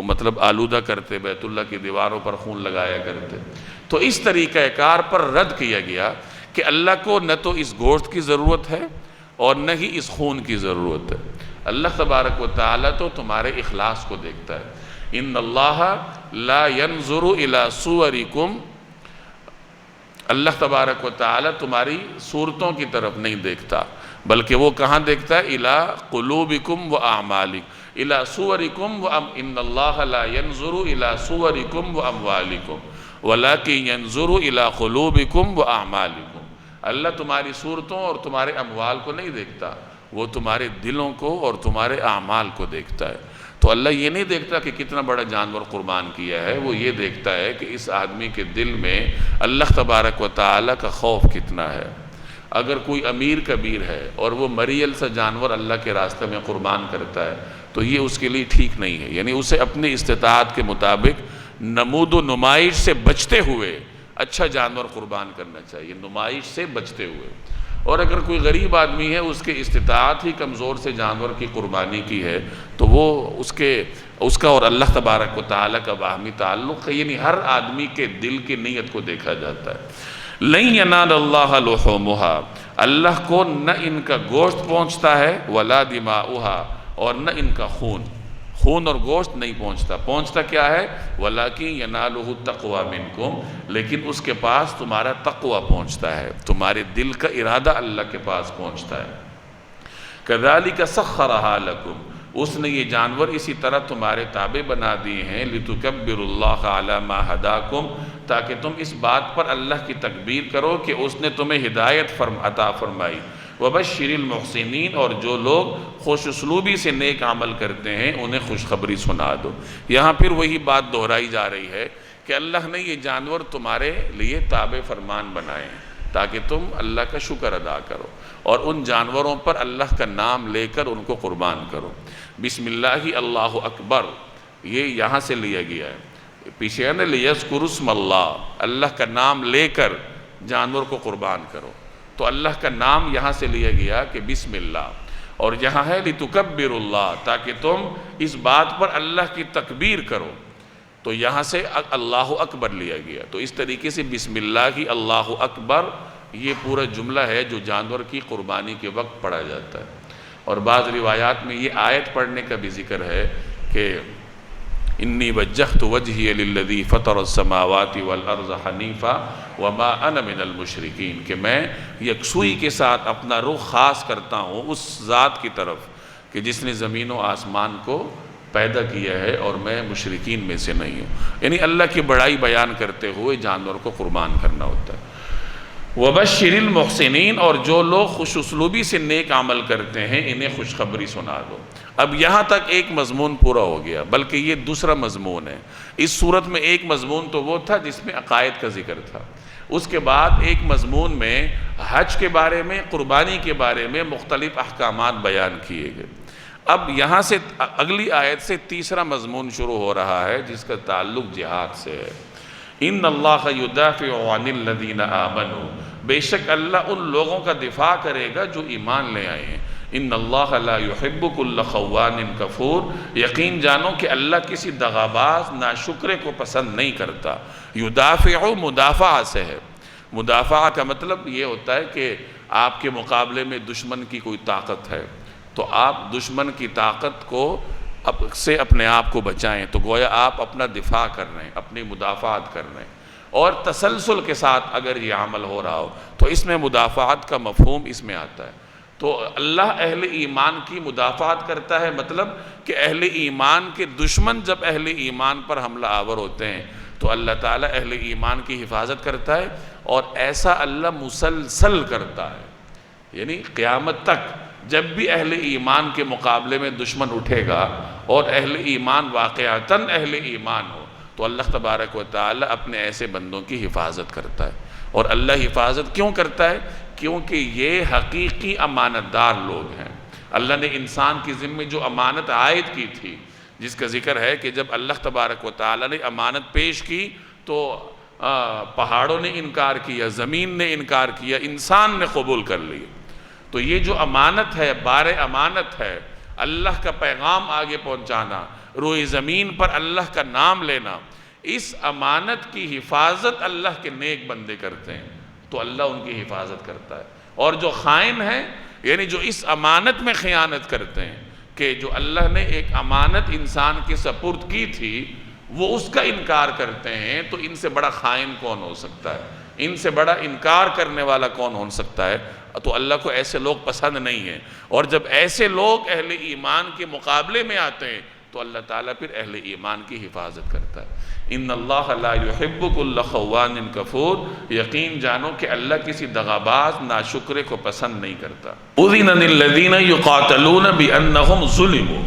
A: مطلب آلودہ کرتے، بیت اللہ کی دیواروں پر خون لگایا کرتے۔ تو اس طریقہ کار پر رد کیا گیا کہ اللہ کو نہ تو اس گوشت کی ضرورت ہے اور نہ ہی اس خون کی ضرورت ہے۔ اللہ تبارک و تعالیٰ تو تمہارے اخلاص کو دیکھتا ہے۔ ان اللہ لا ينظر الى صورکم، اللہ تبارک و تعالیٰ تمہاری صورتوں کی طرف نہیں دیکھتا، بلکہ وہ کہاں دیکھتا ہے؟ الى قلوبکم و اعمالکم، الى صورکم ان اللہ لا ينظر الى صورکم و اموالکم ولکن ينظر الى قلوبکم و اعمالکم۔ اللہ تمہاری صورتوں اور تمہارے اموال کو نہیں دیکھتا، وہ تمہارے دلوں کو اور تمہارے اعمال کو دیکھتا ہے۔ تو اللہ یہ نہیں دیکھتا کہ کتنا بڑا جانور قربان کیا ہے، وہ یہ دیکھتا ہے کہ اس آدمی کے دل میں اللہ تبارک و تعالیٰ کا خوف کتنا ہے۔ اگر کوئی امیر کبیر ہے اور وہ مریل سا جانور اللہ کے راستے میں قربان کرتا ہے تو یہ اس کے لیے ٹھیک نہیں ہے، یعنی اسے اپنی استطاعت کے مطابق نمود و نمائش سے بچتے ہوئے اچھا جانور قربان کرنا چاہیے، نمائش سے بچتے ہوئے۔ اور اگر کوئی غریب آدمی ہے، اس کے استطاعت ہی کمزور سے جانور کی قربانی کی ہے تو وہ اس کا اور اللہ تبارک و تعالیٰ کا باہمی تعلق ہے، یعنی ہر آدمی کے دل کی نیت کو دیکھا جاتا ہے۔ لَن يَنَالَ اللَّهَ لُحُومُهَا، اللہ کو نہ ان کا گوشت پہنچتا ہے، وَلَا دِمَاؤُهَا، اور نہ ان کا خون اور گوشت نہیں پہنچتا کیا ہے؟ وَلَكِنْ يَنَالُهُ التَّقْوَى مِنْكُمْ، لیکن اس کے پاس تمہارا تقوی پہنچتا ہے، تمہارے دل کا ارادہ اللہ کے پاس پہنچتا ہے۔ كَذَلِكَ سَخَّرَهَا لَكُمْ، اس نے یہ جانور اسی طرح تمہارے تابع بنا دیے ہیں، لِتُكَبِّرُوا اللَّهَ عَلَى مَا هَدَاكُمْ، تاکہ تم اس بات پر اللہ کی تکبیر کرو کہ اس نے تمہیں ہدایت عطا فرمائی۔ وَبَشِّرِ الْمُحْسِنِينَ، اور جو لوگ خوش اسلوبی سے نیک عمل کرتے ہیں انہیں خوشخبری سنا دو۔ یہاں پھر وہی بات دہرائی جا رہی ہے کہ اللہ نے یہ جانور تمہارے لیے تابع فرمان بنائے ہیں تاکہ تم اللہ کا شکر ادا کرو اور ان جانوروں پر اللہ کا نام لے کر ان کو قربان کرو۔ بسم اللہ اللہ اکبر، یہ یہاں سے لیا گیا ہے، پیچھے ہے نا لِيَذْكُرُوا اسْمَ اللَّهِ، اللہ کا نام لے کر جانور کو قربان کرو، تو اللہ کا نام یہاں سے لیا گیا کہ بسم اللہ، اور یہاں ہے لِتُكَبِّرُوا اللَّهَ، تاکہ تم اس بات پر اللہ کی تکبیر کرو، تو یہاں سے اللہ اکبر لیا گیا۔ تو اس طریقے سے بسم اللہ اللہ اکبر یہ پورا جملہ ہے جو جانور کی قربانی کے وقت پڑھا جاتا ہے۔ اور بعض روایات میں یہ آیت پڑھنے کا بھی ذکر ہے کہ انی وجہت وجہی للذی فطر السماوات والارض حنیفا وما انا من المشرکین، کہ میں یکسوئی کے ساتھ اپنا رخ خاص کرتا ہوں اس ذات کی طرف کہ جس نے زمین و آسمان کو پیدا کیا ہے اور میں مشرکین میں سے نہیں ہوں، یعنی اللہ کی بڑائی بیان کرتے ہوئے جانور کو قربان کرنا ہوتا ہے۔ وَبَشِّرِ الْمُحْسِنِينَ، اور جو لوگ خوش اسلوبی سے نیک عمل کرتے ہیں انہیں خوشخبری سنا دو۔ اب یہاں تک ایک مضمون پورا ہو گیا، بلکہ یہ دوسرا مضمون ہے۔ اس صورت میں ایک مضمون تو وہ تھا جس میں عقائد کا ذکر تھا، اس کے بعد ایک مضمون میں حج کے بارے میں، قربانی کے بارے میں مختلف احکامات بیان کیے گئے۔ اب یہاں سے اگلی آیت سے تیسرا مضمون شروع ہو رہا ہے جس کا تعلق جہاد سے ہے۔ ان اللہ یدافع عن الذین آمنوا، بے شک اللہ ان لوگوں کا دفاع کرے گا جو ایمان لے آئے ہیں۔ ان اللہ لا يحب كل خوان کفور، یقین جانو کہ اللہ کسی دغاباز ناشکرے کو پسند نہیں کرتا۔ یدافع مدافع سے ہے، مدافع کا مطلب یہ ہوتا ہے کہ آپ کے مقابلے میں دشمن کی کوئی طاقت ہے تو آپ دشمن کی طاقت کو سے اپنے آپ کو بچائیں، تو گویا آپ اپنا دفاع کر رہے ہیں، اپنی مدافعات کر رہے ہیں، اور تسلسل کے ساتھ اگر یہ عمل ہو رہا ہو تو اس میں مدافعات کا مفہوم اس میں آتا ہے۔ تو اللہ اہل ایمان کی مدافعات کرتا ہے، مطلب کہ اہل ایمان کے دشمن جب اہل ایمان پر حملہ آور ہوتے ہیں تو اللہ تعالیٰ اہل ایمان کی حفاظت کرتا ہے، اور ایسا اللہ مسلسل کرتا ہے، یعنی قیامت تک جب بھی اہل ایمان کے مقابلے میں دشمن اٹھے گا اور اہل ایمان واقعتاً اہل ایمان ہو تو اللہ تبارک و تعالی اپنے ایسے بندوں کی حفاظت کرتا ہے۔ اور اللہ حفاظت کیوں کرتا ہے؟ کیونکہ یہ حقیقی امانت دار لوگ ہیں۔ اللہ نے انسان کی ذمہ جو امانت عائد کی تھی، جس کا ذکر ہے کہ جب اللہ تبارک و تعالی نے امانت پیش کی تو پہاڑوں نے انکار کیا، زمین نے انکار کیا، انسان نے قبول کر لی۔ تو یہ جو امانت ہے، بار امانت ہے، اللہ کا پیغام آگے پہنچانا، روئے زمین پر اللہ کا نام لینا، اس امانت کی حفاظت اللہ کے نیک بندے کرتے ہیں تو اللہ ان کی حفاظت کرتا ہے۔ اور جو خائن ہیں، یعنی جو اس امانت میں خیانت کرتے ہیں کہ جو اللہ نے ایک امانت انسان کے سپرد کی تھی وہ اس کا انکار کرتے ہیں، تو ان سے بڑا خائن کون ہو سکتا ہے؟ ان سے بڑا انکار کرنے والا کون ہو سکتا ہے؟ تو اللہ کو ایسے لوگ پسند نہیں ہیں۔ اور جب ایسے لوگ اہل ایمان کے مقابلے میں آتے ہیں تو اللہ تعالیٰ پھر اہل ایمان کی حفاظت کرتا ہے۔ ان اللہ لا یحب کل خوان کفور، یقین جانو کہ اللہ کسی دغاباز ناشکرے کو پسند نہیں کرتا۔ اذن للذین یقاتلون بانہم ظلموا،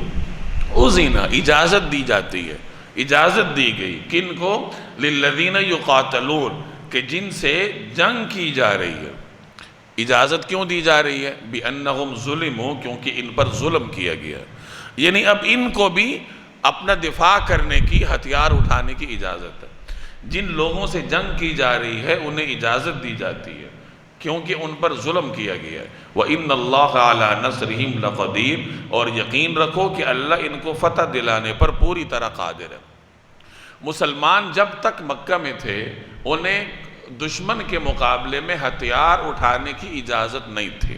A: اذن اجازت دی جاتی ہے، اجازت دی گئی کن کو؟ للذین یقاتلون، کہ جن سے جنگ کی جا رہی ہے۔ اجازت کیوں دی جا رہی ہے؟ بانہم ظلموا، کیونکہ ان پر ظلم کیا گیا، یعنی اب ان کو بھی اپنا دفاع کرنے کی، ہتھیار اٹھانے کی اجازت ہے۔ جن لوگوں سے جنگ کی جا رہی ہے انہیں اجازت دی جاتی ہے کیونکہ ان پر ظلم کیا گیا ہے۔ وَإِنَّ اللَّهَ عَلَىٰ نَصْرِهِمْ لَقَدِيرٌ، اور یقین رکھو کہ اللہ ان کو فتح دلانے پر پوری طرح قادر ہے۔ مسلمان جب تک مکہ میں تھے انہیں دشمن کے مقابلے میں ہتھیار اٹھانے کی اجازت نہیں تھی۔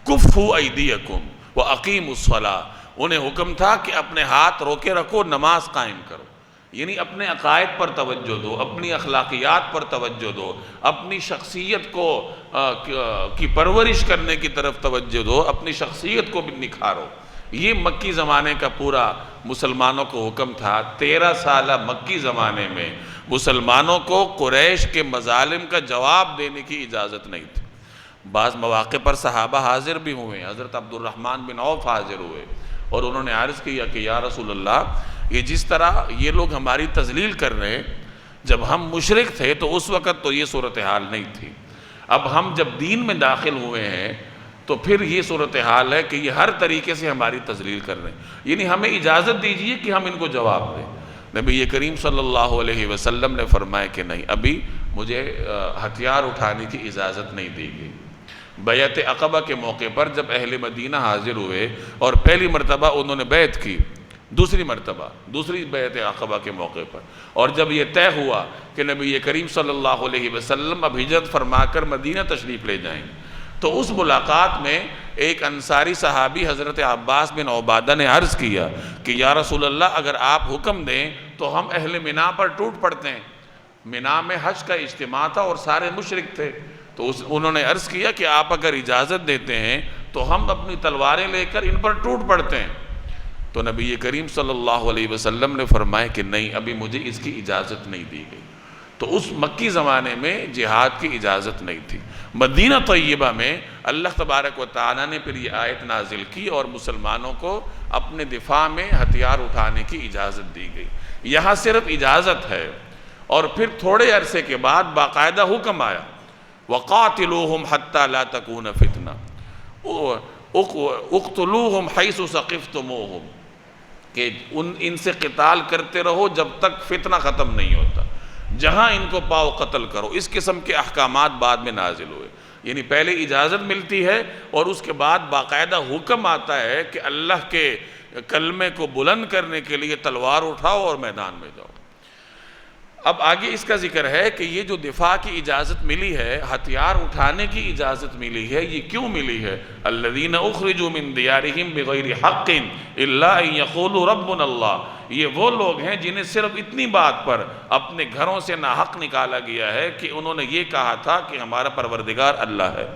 A: کفوا ایدیکم واقیموا الصلاۃ، انہیں حکم تھا کہ اپنے ہاتھ روکے رکھو، نماز قائم کرو، یعنی اپنے عقائد پر توجہ دو، اپنی اخلاقیات پر توجہ دو، اپنی شخصیت کو کی پرورش کرنے کی طرف توجہ دو، اپنی شخصیت کو بھی نکھارو۔ یہ مکی زمانے کا پورا مسلمانوں کو حکم تھا۔ 13 سالہ مکی زمانے میں مسلمانوں کو قریش کے مظالم کا جواب دینے کی اجازت نہیں تھی۔ بعض مواقع پر صحابہ حاضر بھی ہوئے، حضرت عبد الرحمن بن عوف حاضر ہوئے اور انہوں نے عرض کیا کہ یا رسول اللہ، یہ جس طرح یہ لوگ ہماری تذلیل کر رہے ہیں، جب ہم مشرک تھے تو اس وقت تو یہ صورتحال نہیں تھی، اب ہم جب دین میں داخل ہوئے ہیں تو پھر یہ صورتحال ہے کہ یہ ہر طریقے سے ہماری تذلیل کر رہے ہیں، یعنی ہمیں اجازت دیجئے کہ ہم ان کو جواب دیں۔ نبی کریم صلی اللہ علیہ وسلم نے فرمایا کہ نہیں، ابھی مجھے ہتھیار اٹھانے کی اجازت نہیں دی گئی۔ بیعت عقبہ کے موقع پر جب اہل مدینہ حاضر ہوئے اور پہلی مرتبہ انہوں نے بیعت کی، دوسری بیعت عقبہ کے موقع پر، اور جب یہ طے ہوا کہ نبی کریم صلی اللہ علیہ وسلم اب ہجرت فرما کر مدینہ تشریف لے جائیں، تو اس ملاقات میں ایک انصاری صحابی حضرت عباس بن عبادہ نے عرض کیا کہ یا رسول اللہ، اگر آپ حکم دیں تو ہم اہل مینا پر ٹوٹ پڑتے ہیں۔ مینا میں حج کا اجتماع تھا اور سارے مشرک تھے، تو انہوں نے عرض کیا کہ آپ اگر اجازت دیتے ہیں تو ہم اپنی تلواریں لے کر ان پر ٹوٹ پڑتے ہیں۔ تو نبی کریم صلی اللہ علیہ وسلم نے فرمایا کہ نہیں، ابھی مجھے اس کی اجازت نہیں دی گئی۔ تو اس مکی زمانے میں جہاد کی اجازت نہیں تھی۔ مدینہ طیبہ میں اللہ تبارک و تعالیٰ نے پھر یہ آیت نازل کی اور مسلمانوں کو اپنے دفاع میں ہتھیار اٹھانے کی اجازت دی گئی۔ یہاں صرف اجازت ہے، اور پھر تھوڑے عرصے کے بعد باقاعدہ حکم آیا وَقَاتِلُوهُمْ حَتَّى لَا تَكُونَ فِتْنَةٌ اقتلوہم حیث ثقفتموہم، کہ ان سے قتال کرتے رہو جب تک فتنہ ختم نہیں ہوتا، جہاں ان کو پاؤ قتل کرو۔ اس قسم کے احکامات بعد میں نازل ہوئے، یعنی پہلے اجازت ملتی ہے اور اس کے بعد باقاعدہ حکم آتا ہے کہ اللہ کے کلمے کو بلند کرنے کے لیے تلوار اٹھاؤ اور میدان میں جاؤ۔ اب آگے اس کا ذکر ہے کہ یہ جو دفاع کی اجازت ملی ہے، ہتھیار اٹھانے کی اجازت ملی ہے، یہ کیوں ملی ہے؟ الذین اخرجوا من دیارہم بغیر حق الا ان یقولوا ربنا اللہ، یہ وہ لوگ ہیں جنہیں صرف اتنی بات پر اپنے گھروں سے ناحق نکالا گیا ہے کہ انہوں نے یہ کہا تھا کہ ہمارا پروردگار اللہ ہے۔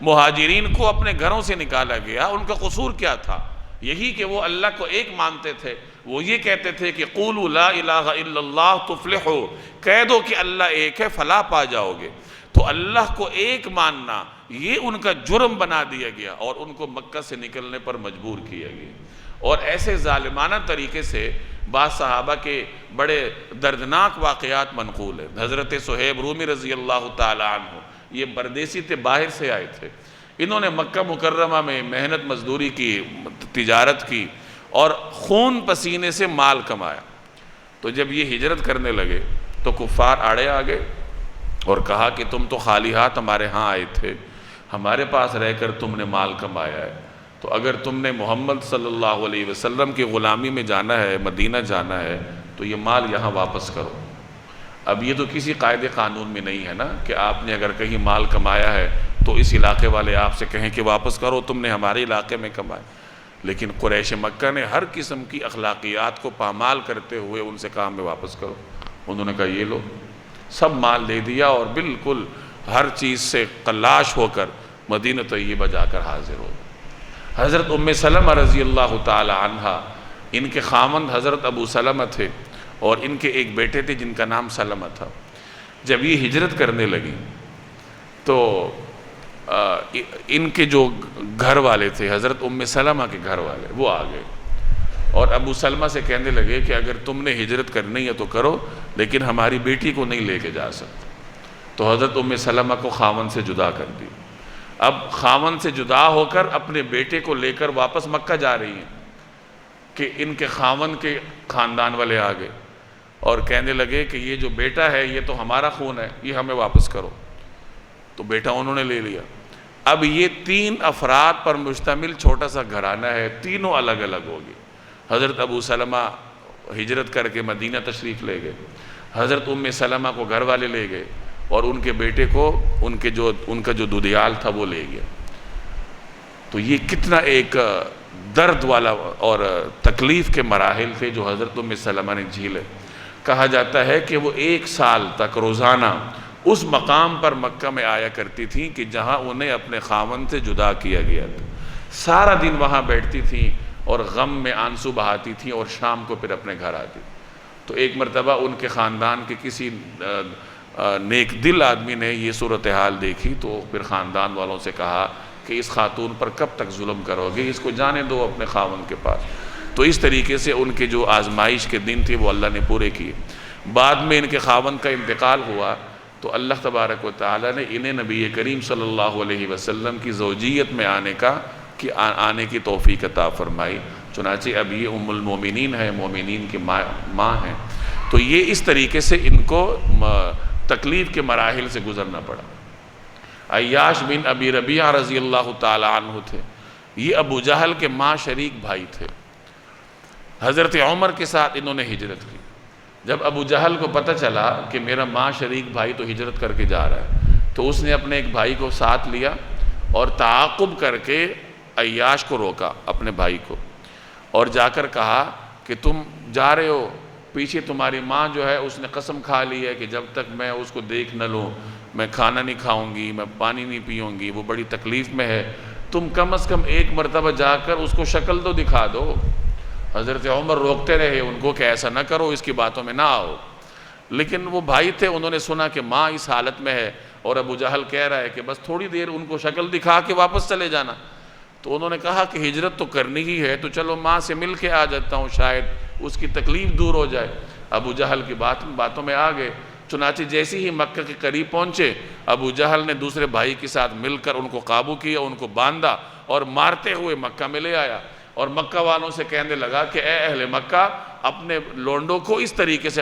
A: مہاجرین کو اپنے گھروں سے نکالا گیا، ان کا قصور کیا تھا؟ یہی کہ وہ اللہ کو ایک مانتے تھے، وہ یہ کہتے تھے کہ قولوا لا الہ الا اللہ تفلحوا، کہہ دو کہ اللہ ایک ہے فلاح پا جاؤ گے۔ تو اللہ کو ایک ماننا یہ ان کا جرم بنا دیا گیا اور ان کو مکہ سے نکلنے پر مجبور کیا گیا۔ اور ایسے ظالمانہ طریقے سے بعض صحابہ کے بڑے دردناک واقعات منقول ہیں۔ حضرت صہیب رومی رضی اللہ تعالیٰ عنہ یہ پردیسی تھے، باہر سے آئے تھے، انہوں نے مکہ مکرمہ میں محنت مزدوری کی، تجارت کی اور خون پسینے سے مال کمایا۔ تو جب یہ ہجرت کرنے لگے تو کفار آڑے آ گئے اور کہا کہ تم تو خالی ہاتھ ہمارے ہاں آئے تھے، ہمارے پاس رہ کر تم نے مال کمایا ہے، تو اگر تم نے محمد صلی اللہ علیہ وسلم کی غلامی میں جانا ہے، مدینہ جانا ہے، تو یہ مال یہاں واپس کرو۔ اب یہ تو کسی قاعدے قانون میں نہیں ہے نا کہ آپ نے اگر کہیں مال کمایا ہے تو اس علاقے والے آپ سے کہیں کہ واپس کرو، تم نے ہمارے علاقے میں کمایا۔ لیکن قریش مکہ نے ہر قسم کی اخلاقیات کو پامال کرتے ہوئے ان سے کہا میں واپس کرو۔ انہوں نے کہا یہ لو، سب مال دے دیا اور بالکل ہر چیز سے قلاش ہو کر مدینہ طیبہ جا کر حاضر ہو۔ حضرت ام سلمہ رضی اللہ تعالی عنہا، ان کے خامند حضرت ابو سلمہ تھے اور ان کے ایک بیٹے تھے جن کا نام سلمہ تھا۔ جب یہ ہجرت کرنے لگی تو ان کے جو گھر والے تھے، حضرت ام سلمہ کے گھر والے، وہ آ گئے اور ابو سلمہ سے کہنے لگے کہ اگر تم نے ہجرت کرنی ہے تو کرو، لیکن ہماری بیٹی کو نہیں لے کے جا سکتے۔ تو حضرت ام سلمہ کو خاوند سے جدا کر دی۔ اب خاوند سے جدا ہو کر اپنے بیٹے کو لے کر واپس مکہ جا رہی ہیں کہ ان کے خاوند کے خاندان والے آ گئے اور کہنے لگے کہ یہ جو بیٹا ہے یہ تو ہمارا خون ہے، یہ ہمیں واپس کرو۔ تو بیٹا انہوں نے لے لیا۔ اب یہ 3 افراد پر مشتمل چھوٹا سا گھرانہ ہے، تینوں الگ الگ ہو گئے۔ حضرت ابو سلمہ ہجرت کر کے مدینہ تشریف لے گئے، حضرت ام سلمہ کو گھر والے لے گئے اور ان کے بیٹے کو ان کا جو دودیال تھا وہ لے گیا۔ تو یہ کتنا ایک درد والا اور تکلیف کے مراحل تھے جو حضرت ام سلمہ نے جھیلے۔ کہا جاتا ہے کہ وہ 1 سال تک روزانہ اس مقام پر مکہ میں آیا کرتی تھیں کہ جہاں انہیں اپنے خاوند سے جدا کیا گیا تھا۔ سارا دن وہاں بیٹھتی تھیں اور غم میں آنسو بہاتی تھیں اور شام کو پھر اپنے گھر آتی۔ تو ایک مرتبہ ان کے خاندان کے کسی نیک دل آدمی نے یہ صورتحال دیکھی تو پھر خاندان والوں سے کہا کہ اس خاتون پر کب تک ظلم کرو گے، اس کو جانے دو اپنے خاوند کے پاس۔ تو اس طریقے سے ان کے جو آزمائش کے دن تھے وہ اللہ نے پورے کیے۔ بعد میں ان کے خاوند کا انتقال ہوا تو اللہ تبارک و تعالیٰ نے انہیں نبی کریم صلی اللہ علیہ وسلم کی زوجیت میں آنے کی توفیق عطا فرمائی۔ چنانچہ اب یہ ام المومنین ہے، مومنین کی ماں ہیں۔ تو یہ اس طریقے سے ان کو تکلیف کے مراحل سے گزرنا پڑا۔ عیاش بن ابی ربیعہ رضی اللہ تعالی عنہ تھے، یہ ابو جہل کے ماں شریک بھائی تھے۔ حضرت عمر کے ساتھ انہوں نے ہجرت کی۔ جب ابو جہل کو پتہ چلا کہ میرا ماں شریک بھائی تو ہجرت کر کے جا رہا ہے تو اس نے اپنے ایک بھائی کو ساتھ لیا اور تعاقب کر کے عیاش کو روکا، اپنے بھائی کو، اور جا کر کہا کہ تم جا رہے ہو، پیچھے تمہاری ماں جو ہے اس نے قسم کھا لی ہے کہ جب تک میں اس کو دیکھ نہ لوں میں کھانا نہیں کھاؤں گی، میں پانی نہیں پیوں گی، وہ بڑی تکلیف میں ہے، تم کم از کم ایک مرتبہ جا کر اس کو شکل تو دکھا دو۔ حضرت عمر روکتے رہے ان کو کہ ایسا نہ کرو، اس کی باتوں میں نہ آؤ، لیکن وہ بھائی تھے، انہوں نے سنا کہ ماں اس حالت میں ہے اور ابو جہل کہہ رہا ہے کہ بس تھوڑی دیر ان کو شکل دکھا کے واپس چلے جانا۔ تو انہوں نے کہا کہ ہجرت تو کرنی ہی ہے تو چلو ماں سے مل کے آ جاتا ہوں، شاید اس کی تکلیف دور ہو جائے۔ ابو جہل کی باتوں میں آ گئے۔ چنانچہ جیسے ہی مکہ کے قریب پہنچے، ابو جہل نے دوسرے بھائی کے ساتھ مل کر ان کو قابو کیا، ان کو باندھا اور مارتے ہوئے مکہ میں لے آیا، اور مکہ والوں سے کہنے لگا کہ اے اہل مکہ، اپنے لونڈوں کو اس طریقے سے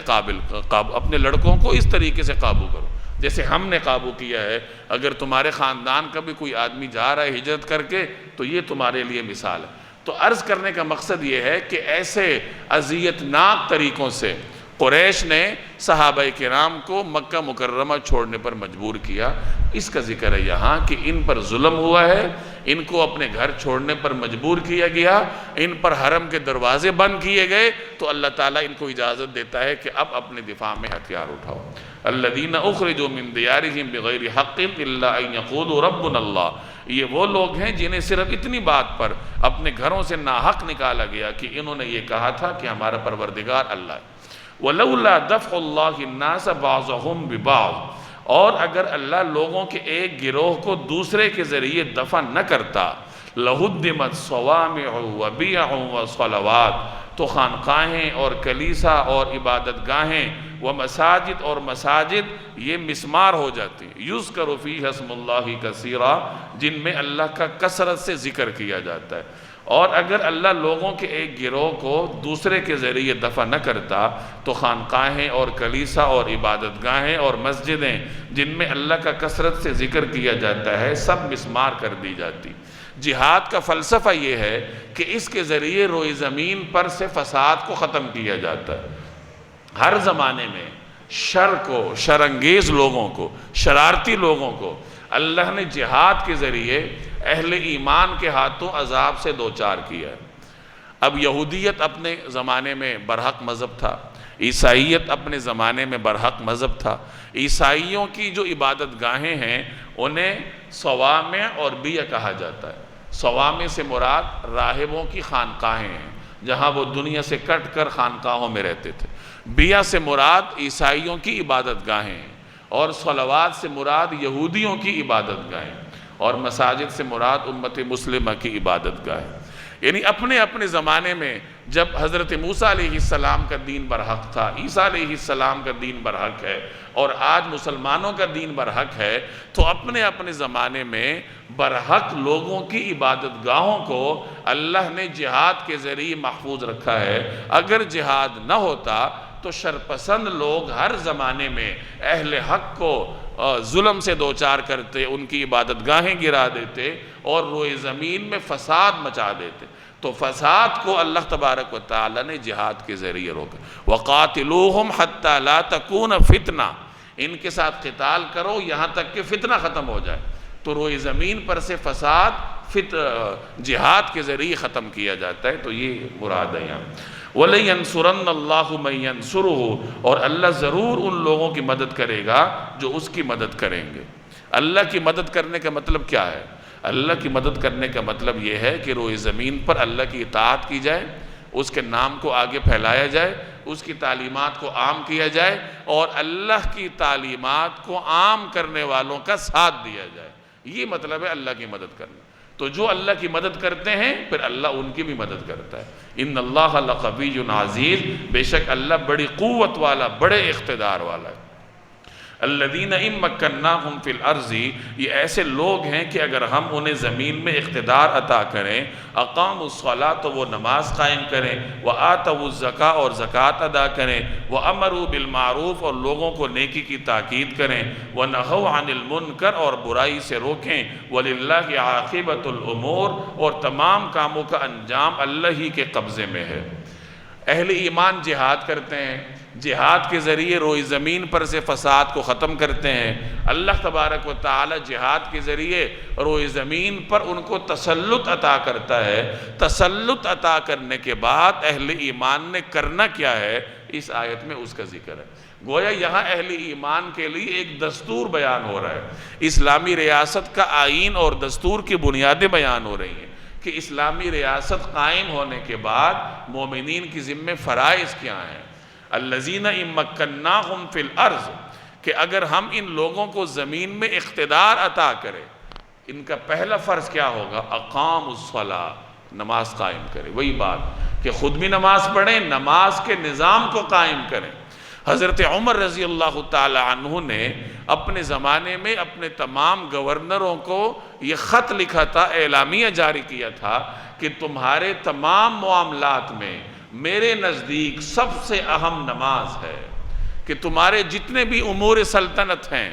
A: اپنے لڑکوں کو اس طریقے سے قابو کرو جیسے ہم نے قابو کیا ہے۔ اگر تمہارے خاندان کا بھی کوئی آدمی جا رہا ہے ہجرت کر کے تو یہ تمہارے لیے مثال ہے۔ تو عرض کرنے کا مقصد یہ ہے کہ ایسے اذیت ناک طریقوں سے قریش نے صحابہ کرام کو مکہ مکرمہ چھوڑنے پر مجبور کیا۔ اس کا ذکر ہے یہاں کہ ان پر ظلم ہوا ہے، ان کو اپنے گھر چھوڑنے پر مجبور کیا گیا، ان پر حرم کے دروازے بند کیے گئے، تو اللہ تعالیٰ ان کو اجازت دیتا ہے کہ اب اپنے دفاع میں ہتھیار اٹھاؤ۔ الذین اخرجوا من دیارہم بغیر حق الا ان یقولوا ربنا اللہ، یہ وہ لوگ ہیں جنہیں صرف اتنی بات پر اپنے گھروں سے ناحق نکالا گیا کہ انہوں نے یہ کہا تھا کہ ہمارا پروردگار اللہ ہے۔ وَلَوْلَا دَفْعُ اللَّهِ النَّاسَ بَعْضَهُمْ بِبَعْضٍ، اور اگر اللہ لوگوں کے ایک گروہ کو دوسرے کے ذریعے دفع نہ کرتا، لہدمت صوامع وبیع وصلوات، تو خانقاہیں اور کلیسا اور عبادت گاہیں و مساجد اور مساجد یہ مسمار ہو جاتی ہیں، یذکر فیہا اسم اللہ کثیرا، جن میں اللہ کا کثرت سے ذکر کیا جاتا ہے۔ اور اگر اللہ لوگوں کے ایک گروہ کو دوسرے کے ذریعے دفع نہ کرتا تو خانقاہیں اور کلیسا اور عبادت گاہیں اور مسجدیں جن میں اللہ کا کثرت سے ذکر کیا جاتا ہے سب مسمار کر دی جاتی۔ جہاد کا فلسفہ یہ ہے کہ اس کے ذریعے روئے زمین پر سے فساد کو ختم کیا جاتا ہے۔ ہر زمانے میں شر کو، شرانگیز لوگوں کو، شرارتی لوگوں کو اللہ نے جہاد کے ذریعے اہل ایمان کے ہاتھوں عذاب سے دوچار کیا ہے۔ اب یہودیت اپنے زمانے میں برحق مذہب تھا، عیسائیت اپنے زمانے میں برحق مذہب تھا۔ عیسائیوں کی جو عبادت گاہیں ہیں انہیں صوامع اور بیع کہا جاتا ہے۔ صوامع سے مراد راہبوں کی خانقاہیں ہیں جہاں وہ دنیا سے کٹ کر خانقاہوں میں رہتے تھے۔ بیع سے مراد عیسائیوں کی عبادت گاہیں ہیں، اور صلوات سے مراد یہودیوں کی عبادت گاہیں، اور مساجد سے مراد امت مسلمہ کی عبادت گاہیں۔ یعنی اپنے اپنے زمانے میں جب حضرت موسیٰ علیہ السلام کا دین برحق تھا، عیسیٰ علیہ السلام کا دین برحق ہے، اور آج مسلمانوں کا دین برحق ہے، تو اپنے اپنے زمانے میں برحق لوگوں کی عبادت گاہوں کو اللہ نے جہاد کے ذریعے محفوظ رکھا ہے۔ اگر جہاد نہ ہوتا تو شرپسند لوگ ہر زمانے میں اہل حق کو ظلم سے دوچار کرتے، ان کی عبادت گاہیں گرا دیتے اور روئے زمین میں فساد مچا دیتے۔ تو فساد کو اللہ تبارک و تعالی نے جہاد کے ذریعے روکا۔ وَقَاتِلُوهُمْ حَتَّى لَا تَكُونَ فِتْنَةً، ان کے ساتھ قتال کرو یہاں تک کہ فتنہ ختم ہو جائے۔ تو روئے زمین پر سے فساد جہاد کے ذریعے ختم کیا جاتا ہے۔ تو یہ مراد ہے یہاں۔ وَلَيَنْصُرَنَّ اللَّهُ مَن يَنْصُرُهُ، اور اللہ ضرور ان لوگوں کی مدد کرے گا جو اس کی مدد کریں گے۔ اللہ کی مدد کرنے کا مطلب کیا ہے؟ اللہ کی مدد کرنے کا مطلب یہ ہے کہ روئے زمین پر اللہ کی اطاعت کی جائے، اس کے نام کو آگے پھیلایا جائے، اس کی تعلیمات کو عام کیا جائے، اور اللہ کی تعلیمات کو عام کرنے والوں کا ساتھ دیا جائے۔ یہ مطلب ہے اللہ کی مدد کرنا۔ تو جو اللہ کی مدد کرتے ہیں پھر اللہ ان کی بھی مدد کرتا ہے۔ ان اللہ لقوی عزیز، بے شک اللہ بڑی قوت والا، بڑے اقتدار والا ہے۔ الذین ان مکناہم فی الارض، یہ ایسے لوگ ہیں کہ اگر ہم انہیں زمین میں اقتدار عطا کریں، اقاموا الصلاۃ، تو وہ نماز قائم کریں، وآتوا الزکاۃ، اور زکوٰۃ ادا کریں، وامروا بالمعروف، اور لوگوں کو نیکی کی تاکید کریں، ونہوا عن المنکر، اور برائی سے روکیں، وللہ عاقبۃ الامور، اور تمام کاموں کا انجام اللہ ہی کے قبضے میں ہے۔ اہل ایمان جہاد کرتے ہیں، جہاد کے ذریعے روئے زمین پر سے فساد کو ختم کرتے ہیں۔ اللہ تبارک و تعالی جہاد کے ذریعے روئے زمین پر ان کو تسلط عطا کرتا ہے۔ تسلط عطا کرنے کے بعد اہل ایمان نے کرنا کیا ہے، اس آیت میں اس کا ذکر ہے۔ گویا یہاں اہل ایمان کے لیے ایک دستور بیان ہو رہا ہے، اسلامی ریاست کا آئین اور دستور کی بنیادیں بیان ہو رہی ہیں کہ اسلامی ریاست قائم ہونے کے بعد مومنین کی ذمہ فرائض کیا ہیں۔ الذین ان مکناہم فی الارض، کہ اگر ہم ان لوگوں کو زمین میں اقتدار عطا کریں، ان کا پہلا فرض کیا ہوگا؟ اقاموا الصلاۃ، نماز قائم کریں۔ وہی بات کہ خود بھی نماز پڑھیں، نماز کے نظام کو قائم کریں۔ حضرت عمر رضی اللہ تعالی عنہ نے اپنے زمانے میں اپنے تمام گورنروں کو یہ خط لکھا تھا، اعلامیہ جاری کیا تھا کہ تمہارے تمام معاملات میں میرے نزدیک سب سے اہم نماز ہے، کہ تمہارے جتنے بھی امور سلطنت ہیں،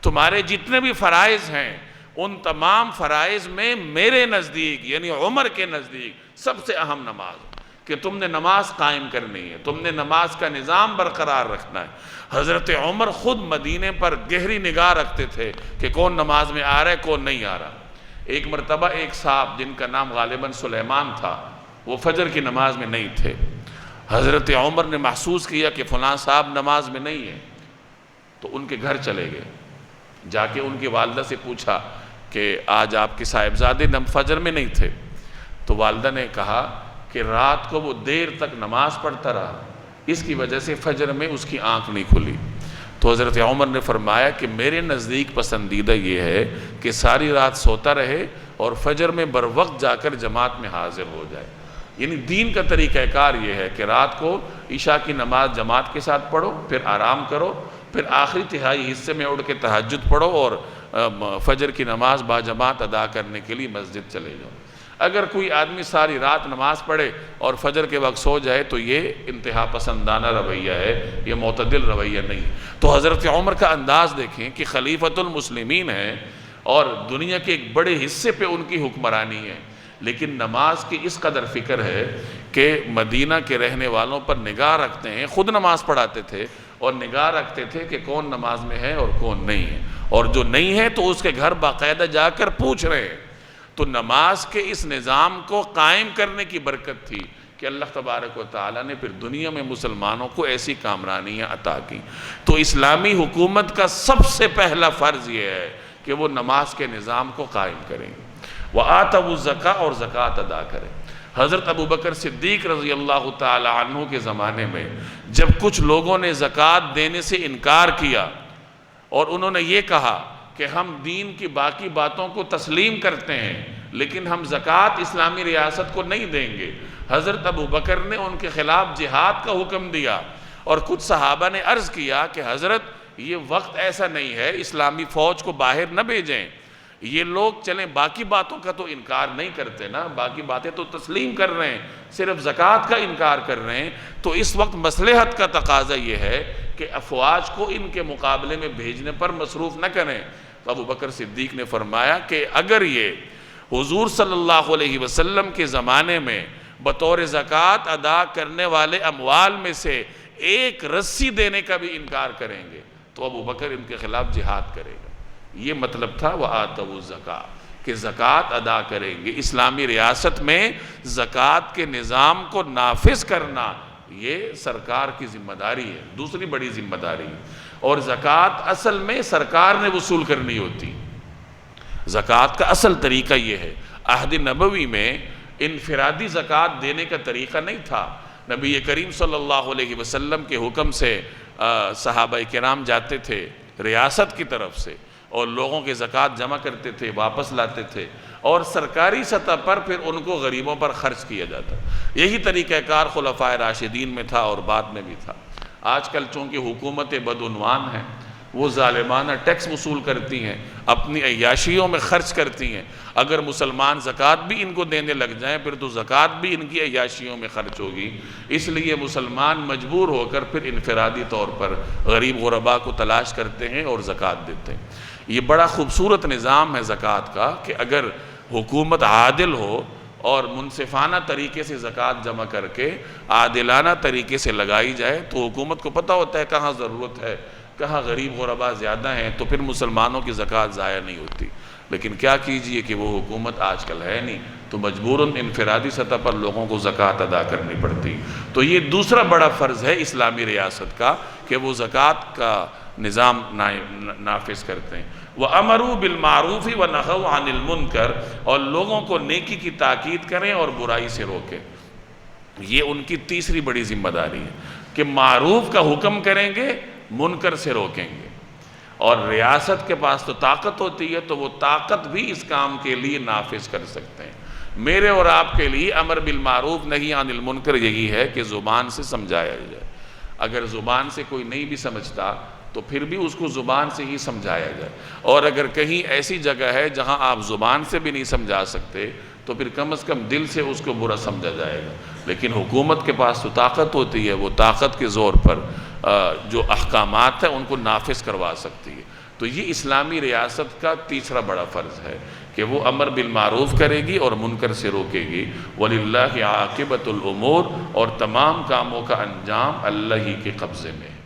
A: تمہارے جتنے بھی فرائض ہیں، ان تمام فرائض میں میرے نزدیک یعنی عمر کے نزدیک سب سے اہم نماز ہے، کہ تم نے نماز قائم کرنی ہے، تم نے نماز کا نظام برقرار رکھنا ہے۔ حضرت عمر خود مدینے پر گہری نگاہ رکھتے تھے کہ کون نماز میں آ رہا ہے، کون نہیں آ رہا۔ ایک مرتبہ ایک صاحب جن کا نام غالباً سلیمان تھا، وہ فجر کی نماز میں نہیں تھے۔ حضرت عمر نے محسوس کیا کہ فلاں صاحب نماز میں نہیں ہے، تو ان کے گھر چلے گئے، جا کے ان کی والدہ سے پوچھا کہ آج آپ کے صاحبزادے فجر میں نہیں تھے؟ تو والدہ نے کہا کہ رات کو وہ دیر تک نماز پڑھتا رہا، اس کی وجہ سے فجر میں اس کی آنکھ نہیں کھلی۔ تو حضرت عمر نے فرمایا کہ میرے نزدیک پسندیدہ یہ ہے کہ ساری رات سوتا رہے اور فجر میں بر وقت جا کر جماعت میں حاضر ہو جائے۔ یعنی دین کا طریقہ کار یہ ہے کہ رات کو عشاء کی نماز جماعت کے ساتھ پڑھو، پھر آرام کرو، پھر آخری تہائی حصے میں اٹھ کے تہجد پڑھو اور فجر کی نماز با جماعت ادا کرنے کے لیے مسجد چلے جاؤ۔ اگر کوئی آدمی ساری رات نماز پڑھے اور فجر کے وقت سو جائے تو یہ انتہا پسندانہ رویہ ہے، یہ معتدل رویہ نہیں۔ تو حضرت عمر کا انداز دیکھیں کہ خلیفۃ المسلمین ہیں اور دنیا کے ایک بڑے حصے پہ ان کی حکمرانی ہے، لیکن نماز کی اس قدر فکر ہے کہ مدینہ کے رہنے والوں پر نگاہ رکھتے ہیں، خود نماز پڑھاتے تھے اور نگاہ رکھتے تھے کہ کون نماز میں ہے اور کون نہیں ہے، اور جو نہیں ہے تو اس کے گھر باقاعدہ جا کر پوچھ رہے ہیں۔ تو نماز کے اس نظام کو قائم کرنے کی برکت تھی کہ اللہ تبارک و تعالیٰ نے پھر دنیا میں مسلمانوں کو ایسی کامرانیاں عطا کی۔ تو اسلامی حکومت کا سب سے پہلا فرض یہ ہے کہ وہ نماز کے نظام کو قائم کریں، وَآتَوُا الزَّكَاءَ اور زکوٰۃ ادا کریں۔ حضرت ابوبکر صدیق رضی اللہ تعالی عنہ کے زمانے میں جب کچھ لوگوں نے زکوٰۃ دینے سے انکار کیا اور انہوں نے یہ کہا کہ ہم دین کی باقی باتوں کو تسلیم کرتے ہیں لیکن ہم زکوٰۃ اسلامی ریاست کو نہیں دیں گے، حضرت ابوبکر نے ان کے خلاف جہاد کا حکم دیا، اور کچھ صحابہ نے عرض کیا کہ حضرت یہ وقت ایسا نہیں ہے، اسلامی فوج کو باہر نہ بھیجیں، یہ لوگ چلیں باقی باتوں کا تو انکار نہیں کرتے نا، باقی باتیں تو تسلیم کر رہے ہیں، صرف زکوٰۃ کا انکار کر رہے ہیں، تو اس وقت مصلحت کا تقاضا یہ ہے کہ افواج کو ان کے مقابلے میں بھیجنے پر مصروف نہ کریں۔ تو ابوبکر صدیق نے فرمایا کہ اگر یہ حضور صلی اللہ علیہ وسلم کے زمانے میں بطور زکوٰۃ ادا کرنے والے اموال میں سے ایک رسی دینے کا بھی انکار کریں گے تو ابوبکر ان کے خلاف جہاد کرے گا۔ یہ مطلب تھا وَآتَوُا الزَّكَاءَ کہ زکوٰۃ ادا کریں گے۔ اسلامی ریاست میں زکوٰۃ کے نظام کو نافذ کرنا یہ سرکار کی ذمہ داری ہے، دوسری بڑی ذمہ داری ہے، اور زکوٰۃ اصل میں سرکار نے وصول کرنی ہوتی۔ زکوٰۃ کا اصل طریقہ یہ ہے، عہد نبوی میں انفرادی زکوٰۃ دینے کا طریقہ نہیں تھا۔ نبی کریم صلی اللہ علیہ وسلم کے حکم سے صحابہ کرام جاتے تھے ریاست کی طرف سے اور لوگوں کے زکوٰۃ جمع کرتے تھے، واپس لاتے تھے، اور سرکاری سطح پر پھر ان کو غریبوں پر خرچ کیا جاتا۔ یہی طریقہ کار خلفائے راشدین میں تھا اور بعد میں بھی تھا۔ آج کل چونکہ حکومتیں بدعنوان ہیں، وہ ظالمانہ ٹیکس وصول کرتی ہیں، اپنی عیاشیوں میں خرچ کرتی ہیں، اگر مسلمان زکوٰۃ بھی ان کو دینے لگ جائیں پھر تو زکوٰۃ بھی ان کی عیاشیوں میں خرچ ہوگی۔ اس لیے مسلمان مجبور ہو کر پھر انفرادی طور پر غریب غربا کو تلاش کرتے ہیں اور زکوٰۃ دیتے ہیں۔ یہ بڑا خوبصورت نظام ہے زکوٰۃ کا کہ اگر حکومت عادل ہو اور منصفانہ طریقے سے زکوٰۃ جمع کر کے عادلانہ طریقے سے لگائی جائے تو حکومت کو پتہ ہوتا ہے کہاں ضرورت ہے، کہاں غریب غربا زیادہ ہیں، تو پھر مسلمانوں کی زکوٰۃ ضائع نہیں ہوتی۔ لیکن کیا کیجئے کہ وہ حکومت آج کل ہے نہیں، تو مجبوراً انفرادی سطح پر لوگوں کو زکوٰۃ ادا کرنی پڑتی۔ تو یہ دوسرا بڑا فرض ہے اسلامی ریاست کا کہ وہ زکوٰۃ کا نظام نافذ کرتے ہیں۔ وَأَمَرُوا بِالْمَعْرُوفِ وَنَهَوْا عَنِ الْمُنْكَرِ اور لوگوں کو نیکی کی تاکید کریں اور برائی سے روکیں۔ یہ ان کی تیسری بڑی ذمہ داری ہے کہ معروف کا حکم کریں گے، منکر سے روکیں گے، اور ریاست کے پاس تو طاقت ہوتی ہے تو وہ طاقت بھی اس کام کے لیے نافذ کر سکتے ہیں۔ میرے اور آپ کے لیے امر بالمعروف نہی عن المنکر یہی ہے کہ زبان سے سمجھایا جائے۔ اگر زبان سے کوئی نہیں بھی سمجھتا تو پھر بھی اس کو زبان سے ہی سمجھایا جائے، اور اگر کہیں ایسی جگہ ہے جہاں آپ زبان سے بھی نہیں سمجھا سکتے تو پھر کم از کم دل سے اس کو برا سمجھا جائے گا۔ لیکن حکومت کے پاس تو طاقت ہوتی ہے، وہ طاقت کے زور پر جو احکامات ہیں ان کو نافذ کروا سکتی ہے۔ تو یہ اسلامی ریاست کا تیسرا بڑا فرض ہے کہ وہ امر بالمعروف کرے گی اور منکر سے روکے گی۔ وَلِلَّهِ عَاقِبَةُ الْأُمُورِ اور تمام کاموں کا انجام اللہ ہی کے قبضے میں ہے۔